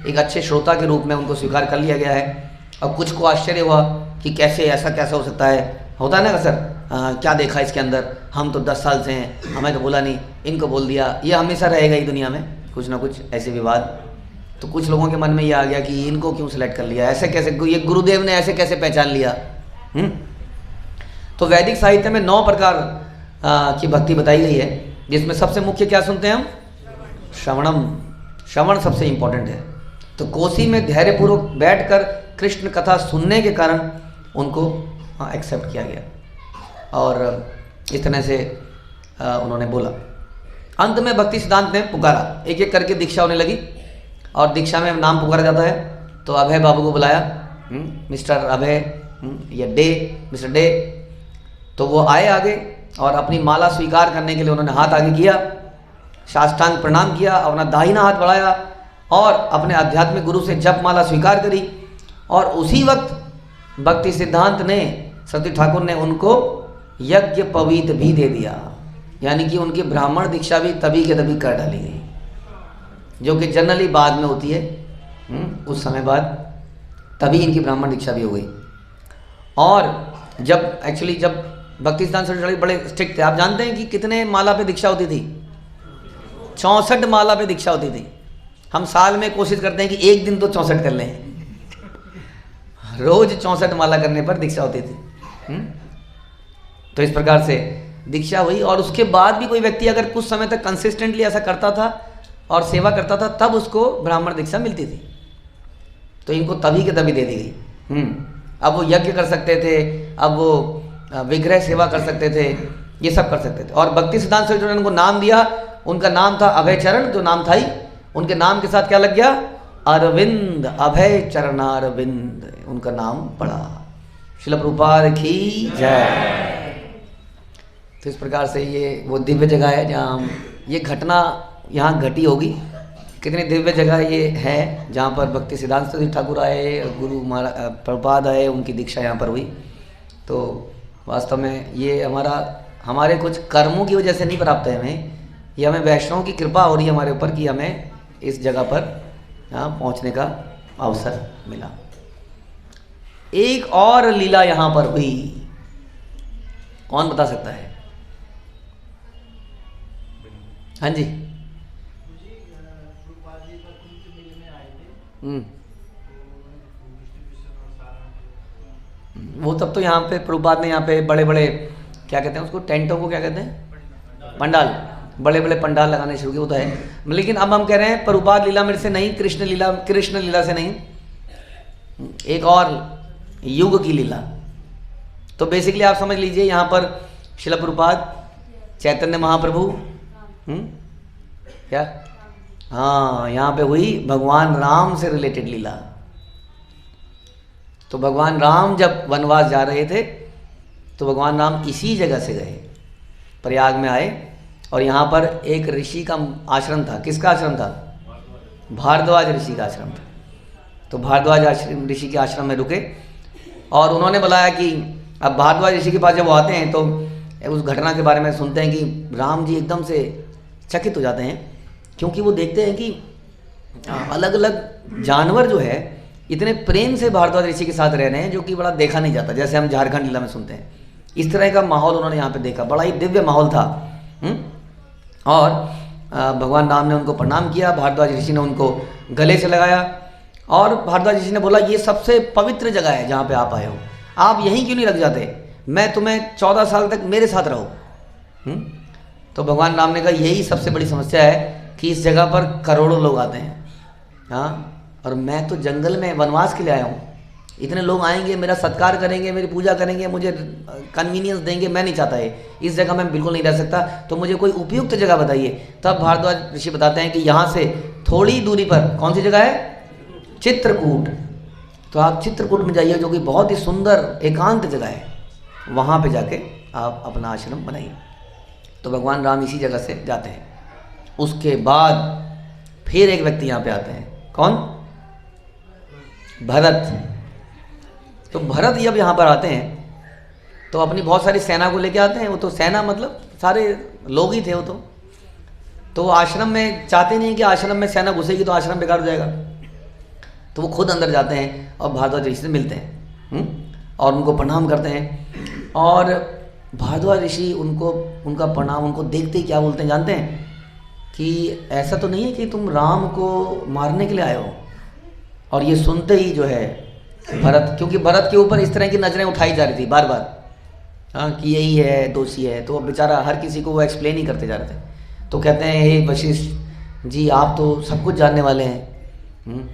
एक अच्छे श्रोता के रूप में उनको स्वीकार कर लिया गया है। और कुछ को आश्चर्य हुआ कि कैसे, ऐसा कैसा हो सकता है, होता है ना सर, क्या देखा इसके अंदर, हम तो 10 साल से हैं, हमें तो बोला नहीं, इनको बोल दिया। ये हमेशा रहेगा ही दुनिया में, कुछ ना कुछ ऐसे विवाद। तो कुछ लोगों के मन में ये आ गया कि इनको क्यों सिलेक्ट कर लिया, ऐसे कैसे, ये गुरुदेव ने ऐसे कैसे पहचान लिया। तो वैदिक साहित्य में 9 प्रकार की भक्ति बताई गई है, जिसमें सबसे मुख्य क्या सुनते हैं हम? श्रवणम। श्रवण सबसे इम्पोर्टेंट है। तो कोसी में धैर्यपूर्वक बैठकर कृष्ण कथा सुनने के कारण उनको एक्सेप्ट किया गया, और इस तरह से उन्होंने बोला। अंत में भक्ति सिद्धांत ने पुकारा, एक एक करके दीक्षा होने लगी, और दीक्षा में नाम पुकारा जाता है। तो अभय बाबू को बुलाया, मिस्टर अभय या डे, मिस्टर डे। तो वो आए आगे, और अपनी माला स्वीकार करने के लिए उन्होंने हाथ आगे किया, साष्टांग प्रणाम किया, अपना दाहिना हाथ बढ़ाया, और अपने आध्यात्मिक गुरु से जप माला स्वीकार करी। और उसी वक्त भक्ति सिद्धांत ने, सरस्वती ठाकुर ने उनको यज्ञ पवीत भी दे दिया, यानी कि उनकी ब्राह्मण दीक्षा भी तभी के तभी कर डाली गई, जो कि जनरली बाद में होती है, उस समय बाद, तभी इनकी ब्राह्मण दीक्षा भी हो गई। और जब एक्चुअली जब भक्ति सिद्धांत सरस्वती बड़े स्ट्रिक्ट थे, आप जानते हैं कि कितने माला पे दीक्षा होती थी? 64 माला पे दीक्षा होती थी। हम साल में कोशिश करते हैं कि एक दिन तो 64 कर लें, रोज 64 माला करने पर दीक्षा होती थी। तो इस प्रकार से दीक्षा हुई, और उसके बाद भी कोई व्यक्ति अगर कुछ समय तक कंसिस्टेंटली ऐसा करता था और सेवा करता था, तब उसको ब्राह्मण दीक्षा मिलती थी। तो इनको तभी के तभी दे दी गई। अब वो यज्ञ कर सकते थे, अब वो विग्रह सेवा कर सकते थे, ये सब कर सकते थे। और भक्ति सिद्धांत सरस्वती ने उनको नाम दिया, उनका नाम था अभय चरण, जो नाम था ही, उनके नाम के साथ क्या लग गया? अरविंद, अभय चरणारविंद, उनका नाम पड़ा। श्रील प्रभुपाद की जय। तो इस प्रकार से ये वो दिव्य जगह है जहाँ ये घटना यहाँ घटी होगी। कितनी दिव्य जगह ये है जहाँ पर भक्ति सिद्धांत सरस्वती ठाकुर आए, गुरु महाराज प्रभुपाद आए, उनकी दीक्षा यहाँ पर हुई। तो वास्तव में ये हमारे कुछ कर्मों की वजह से नहीं प्राप्त है हमें, ये हमें वैष्णव की कृपा हो रही है हमारे ऊपर कि हमें इस जगह पर यहाँ पहुँचने का अवसर मिला। एक और लीला यहाँ पर हुई, कौन बता सकता है? हाँ जी। वो तब तो यहाँ पे प्रभुपाद ने यहाँ पे बड़े बड़े क्या कहते हैं उसको, टेंटों को क्या कहते हैं? पंडाल, बड़े बड़े पंडाल लगाने शुरू किए, वो तो है। लेकिन अब हम कह रहे हैं प्रभुपाद लीला से नहीं, कृष्ण लीला से नहीं, एक और युग की लीला। तो बेसिकली आप समझ लीजिए यहाँ पर श्रील प्रभुपाद, चैतन्य महाप्रभु, क्या, हाँ, यहाँ पे हुई भगवान राम से रिलेटेड लीला। तो भगवान राम जब वनवास जा रहे थे, तो भगवान राम इसी जगह से गए, प्रयाग में आए, और यहाँ पर एक ऋषि का आश्रम था। किसका आश्रम था? भारद्वाज ऋषि का आश्रम था। तो भारद्वाज ऋषि के आश्रम में रुके, और उन्होंने बुलाया कि अब भारद्वाज ऋषि के पास जब वो आते हैं तो उस घटना के बारे में सुनते हैं कि राम जी एकदम से चकित हो जाते हैं, क्योंकि वो देखते हैं कि अलग अलग जानवर जो है इतने प्रेम से भारद्वाज ऋषि के साथ रह रहे हैं, जो कि बड़ा देखा नहीं जाता, जैसे हम झारखंड लीला में सुनते हैं। इस तरह का माहौल उन्होंने यहाँ पे देखा, बड़ा ही दिव्य माहौल था। और भगवान राम ने उनको प्रणाम किया, भारद्वाज ऋषि ने उनको गले से लगाया और भारद्वाज ऋषि ने बोला ये सबसे पवित्र जगह है जहाँ पे आप आए हो, आप यहीं क्यों नहीं रख जाते, मैं तुम्हें 14 साल तक मेरे साथ रहो। तो भगवान राम ने कहा यही सबसे बड़ी समस्या है कि इस जगह पर करोड़ों लोग आते हैं, हाँ, और मैं तो जंगल में वनवास के लिए आया हूँ, इतने लोग आएंगे, मेरा सत्कार करेंगे, मेरी पूजा करेंगे, मुझे कन्वीनियंस देंगे, मैं नहीं चाहता है, इस जगह मैं बिल्कुल नहीं रह सकता, तो मुझे कोई उपयुक्त जगह बताइए। तब भारद्वाज ऋषि बताते हैं कि यहाँ से थोड़ी दूरी पर कौन सी जगह है, चित्रकूट। तो आप चित्रकूट में जाइए, जो कि बहुत ही सुंदर एकांत जगह है, वहाँ पे जाके आप अपना आश्रम बनाइए। तो भगवान राम इसी जगह से जाते हैं। उसके बाद फिर एक व्यक्ति यहाँ पे आते हैं, कौन, भरत। तो भरत जब यहाँ पर आते हैं तो अपनी बहुत सारी सेना को लेके आते हैं। वो तो सेना मतलब सारे लोग ही थे वो तो आश्रम में चाहते नहीं कि आश्रम में सेना घुसेगी तो आश्रम बेकार हो जाएगा, तो वो खुद अंदर जाते हैं और भारद्वाज ऋषि से मिलते हैं और उनको प्रणाम करते हैं। और भारद्वाज ऋषि उनको, उनका प्रणाम, उनको देखते ही क्या बोलते हैं जानते हैं, कि ऐसा तो नहीं है कि तुम राम को मारने के लिए आए हो। और ये सुनते ही जो है भरत, क्योंकि भरत के ऊपर इस तरह की नज़रें उठाई जा रही थी बार बार, हाँ, कि यही है दोषी है, तो बेचारा हर किसी को वो एक्सप्लेन ही करते जा रहे थे। तो कहते हैं हे वशिष्ठ जी, आप तो सब कुछ जानने वाले हैं,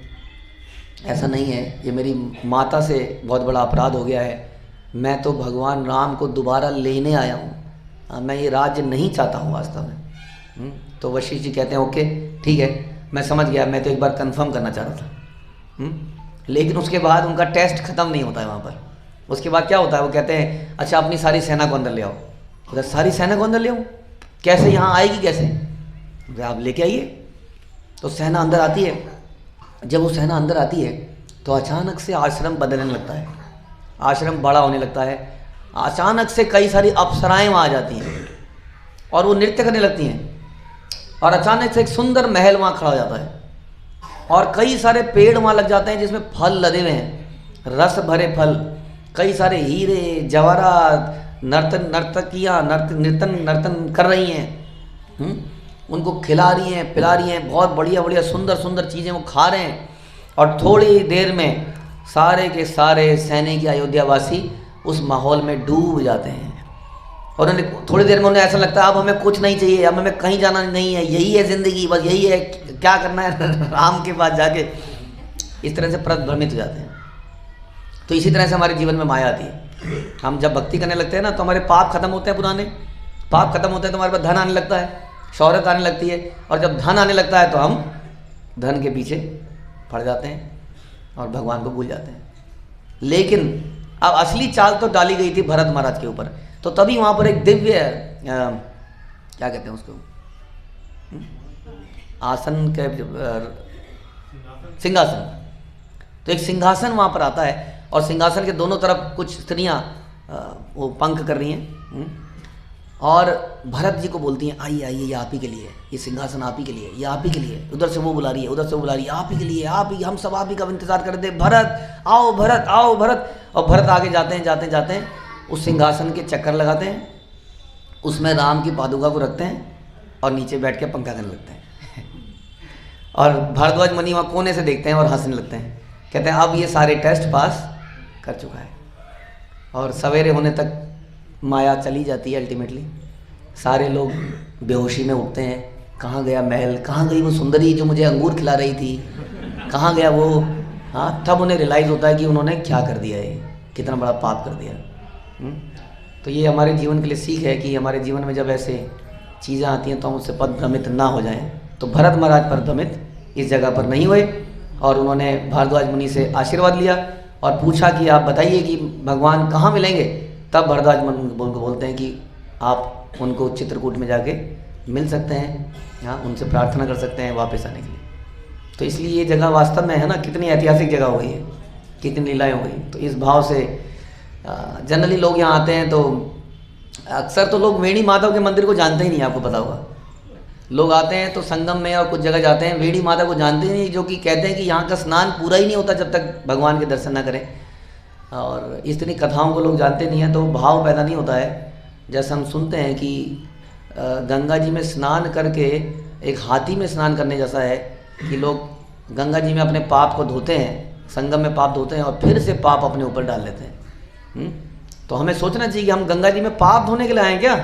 ऐसा नहीं है, ये मेरी माता से बहुत बड़ा अपराध हो गया है, मैं तो भगवान राम को दोबारा लेने आया हूँ, मैं ये राज्य नहीं चाहता हूँ वास्तव में। तो वशिष्ठ जी कहते हैं ओके ठीक है, मैं समझ गया, मैं तो एक बार कंफर्म करना चाह रहा था। लेकिन उसके बाद उनका टेस्ट ख़त्म नहीं होता है वहाँ पर। उसके बाद क्या होता है, वो कहते हैं अच्छा अपनी सारी सेना को अंदर ले आओ। उधर सारी सेना को अंदर ले आओ, कैसे, यहाँ आएगी कैसे, आप लेके आइए। तो सेना अंदर आती है। जब वो सेना अंदर आती है तो अचानक से आश्रम बदलने लगता है, आश्रम बड़ा होने लगता है। अचानक से कई सारी अप्सराएं वहाँ आ जाती हैं और वो नृत्य करने लगती हैं। और अचानक से एक सुंदर महल वहाँ खड़ा हो जाता है और कई सारे पेड़ वहाँ लग जाते हैं जिसमें फल लदे हुए हैं, रस भरे फल, कई सारे हीरे जवाहरात, नर्तकियाँ नर्तन कर रही हैं, उनको खिला रही हैं, पिला रही हैं, बहुत बढ़िया बढ़िया सुंदर सुंदर चीज़ें वो खा रहे हैं। और थोड़ी देर में सारे के सारे सैनिक अयोध्यावासी उस माहौल में डूब जाते हैं। और उन्हें थोड़ी देर में उन्हें ऐसा लगता है अब हमें कुछ नहीं चाहिए, अब हमें कहीं जाना नहीं है, यही है ज़िंदगी, बस यही है, क्या करना है राम के पास जाके। इस तरह से भ्रमित हो जाते हैं। तो इसी तरह से हमारे जीवन में माया आती है। हम जब भक्ति करने लगते हैं ना तो हमारे पाप खत्म होते हैं, पुराने पाप खत्म होते हैं तो हमारे पास धन आने लगता है, शौहरत आने लगती है। और जब धन आने लगता है तो हम धन के पीछे पड़ जाते हैं और भगवान को भूल जाते हैं। लेकिन अब असली चाल तो डाली गई थी भरत महाराज के ऊपर। तो तभी वहाँ पर एक दिव्य क्या कहते हैं उसको, आसन के सिंहासन, तो एक सिंहासन वहाँ पर आता है और सिंहासन के दोनों तरफ कुछ स्त्रियाँ वो पंख कर रही हैं और भरत जी को बोलती हैं आइए आइए, ये आप ही के लिए, ये सिंहासन आप ही के लिए, ये आप ही के लिए। उधर से वो बुला रही है, उधर से वो बुला रही है, आप ही के लिए, आप ही, हम सब आप ही का इंतजार कर रहे थे, भरत आओ, भरत आओ, भरत। और भरत आगे जाते हैं जाते जाते हैं उस सिंहासन के चक्कर लगाते हैं, उसमें राम की पादुका को रखते हैं और नीचे बैठ के पंखा करने लगते हैं। और भारद्वाज मुनि वहाँ कोने से देखते हैं और हंसने लगते हैं, कहते हैं अब ये सारे टेस्ट पास कर चुका है। और सवेरे होने तक माया चली जाती है। अल्टीमेटली सारे लोग बेहोशी में उठते हैं, कहाँ गया महल, कहाँ गई वो सुंदरी जो मुझे अंगूर खिला रही थी, कहाँ गया वो। हाँ, तब उन्हें रियलाइज़ होता है कि उन्होंने क्या कर दिया है, कितना बड़ा पाप कर दिया। तो ये हमारे जीवन के लिए सीख है कि हमारे जीवन में जब ऐसे चीज़ें आती हैं तो हम उससे पद भ्रमित ना हो जाएं। तो भरत महाराज पर भ्रमित इस जगह पर नहीं हुए और उन्होंने भारद्वाज मुनि से आशीर्वाद लिया और पूछा कि आप बताइए कि भगवान कहाँ मिलेंगे। तब भारद्वाज मुनि उनको बोलते हैं कि आप उनको चित्रकूट में जाके मिल सकते हैं, हाँ, उनसे प्रार्थना कर सकते हैं वापस आने के लिए। तो इसलिए ये जगह वास्तव में है ना, कितनी ऐतिहासिक जगह हो गई है, कितनी लीलाएँ हो गई। तो इस भाव से जनरली लोग यहाँ आते हैं तो अक्सर तो लोग वेणी माधव के मंदिर को जानते ही नहीं, आपको पता होगा। लोग आते हैं तो संगम में और कुछ जगह जाते हैं, वेणी माता को जानते ही नहीं, जो कि कहते हैं कि यहाँ का स्नान पूरा ही नहीं होता जब तक भगवान के दर्शन ना करें। और इतनी कथाओं को लोग जानते नहीं हैं, तो भाव पैदा नहीं होता है। जैसे हम सुनते हैं कि गंगा जी में स्नान करके एक हाथी में स्नान करने जैसा है कि लोग गंगा जी में अपने पाप को धोते हैं, संगम में पाप धोते हैं और फिर से पाप अपने ऊपर डाल लेते हैं। तो हमें सोचना चाहिए कि हम गंगा जी में पाप धोने के लिए आए क्या?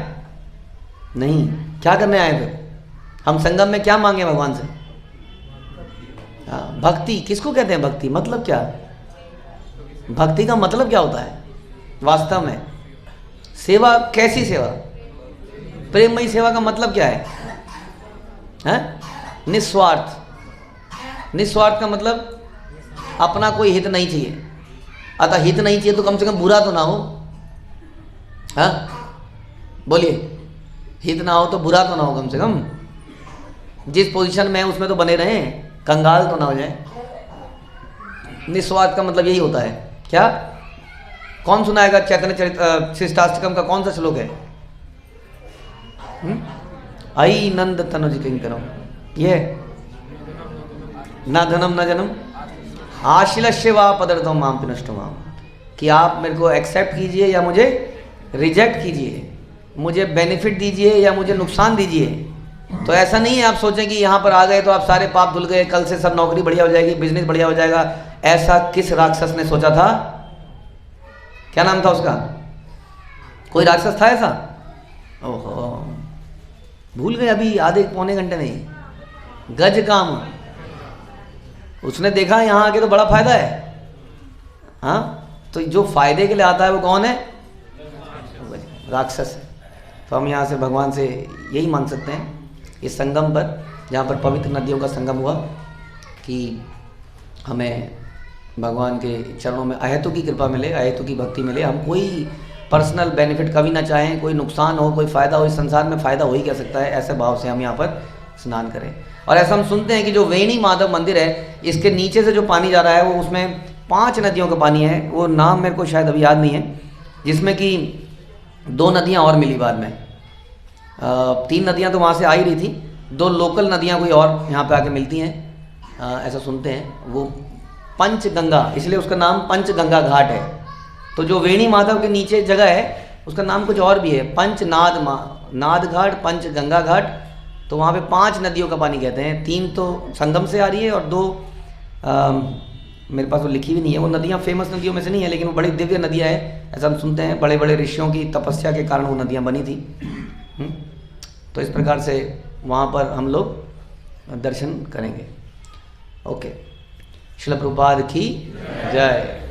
नहीं, क्या करने आए फिर? हम संगम में क्या मांगे भगवान से? भक्ति। किसको कहते हैं भक्ति? मतलब क्या? भक्ति का मतलब क्या होता है वास्तव में? सेवा। कैसी सेवा? प्रेममयी सेवा का मतलब क्या है? निस्वार्थ। निस्वार्थ का मतलब अपना कोई हित नहीं चाहिए। अतः हित नहीं चाहिए तो कम से कम बुरा तो ना हो। हाँ बोलिए, हित ना हो तो बुरा तो ना हो, कम से कम जिस पोजीशन में है उसमें तो बने रहें, कंगाल तो ना हो जाए। निस्वार्थ का मतलब यही होता है। क्या? कौन सुनाएगा चैतन्य चरित शिष्टाष्टकम का कौन सा श्लोक है? आई नंद तनुज किंकरम, ये न धनम न जनम आशिलस्य वा पदर्थो माम पिनष्टो माम, कि आप मेरे को एक्सेप्ट कीजिए या मुझे रिजेक्ट कीजिए, मुझे बेनिफिट दीजिए या मुझे नुकसान दीजिए। तो ऐसा नहीं है आप सोचें कि यहाँ पर आ गए तो आप सारे पाप धुल गए, कल से सब नौकरी बढ़िया हो जाएगी, बिजनेस बढ़िया हो जाएगा। ऐसा किस राक्षस ने सोचा था? क्या नाम था उसका? कोई राक्षस था ऐसा? ओहो, भूल गए अभी आधे पौने घंटे नहीं। गज काम। उसने देखा यहाँ आके तो बड़ा फायदा है। हाँ, तो जो फायदे के लिए आता है वो कौन है? राक्षस है। तो हम यहाँ से भगवान से यही मांग सकते हैं इस संगम पर, जहाँ पर पवित्र नदियों का संगम हुआ, कि हमें भगवान के चरणों में अहेतु की कृपा मिले, अहेतु की भक्ति मिले। हम कोई पर्सनल बेनिफिट कभी ना चाहें, कोई नुकसान हो, कोई फ़ायदा हो। इस संसार में फ़ायदा हो ही क्या सकता है? ऐसे भाव से हम यहाँ पर स्नान करें। और ऐसा हम सुनते हैं कि जो वेणी माधव मंदिर है, इसके नीचे से जो पानी जा रहा है वो उसमें 5 नदियों का पानी है। वो नाम मेरे को शायद अभी याद नहीं है, जिसमें कि 2 नदियाँ और मिली बाद में। 3 नदियाँ तो वहाँ से आ ही रही थी, 2 लोकल नदियाँ कोई और यहाँ पे आके मिलती हैं, ऐसा सुनते हैं। वो पंचगंगा, इसलिए उसका नाम पंचगंगा घाट है। तो जो वेणी माधव के नीचे जगह है उसका नाम कुछ और भी है, पंचनाद नाद घाट, पंचगंगा घाट। तो वहाँ पे 5 नदियों का पानी कहते हैं। 3 तो संगम से आ रही है और 2 मेरे पास वो लिखी भी नहीं है। वो नदियाँ फेमस नदियों में से नहीं है, लेकिन वो बड़ी दिव्य नदियाँ हैं, ऐसा हम सुनते हैं। बड़े बड़े ऋषियों की तपस्या के कारण वो नदियाँ बनी थी। तो इस प्रकार से वहाँ पर हम लोग दर्शन करेंगे। ओके, श्रील प्रभुपाद की जय।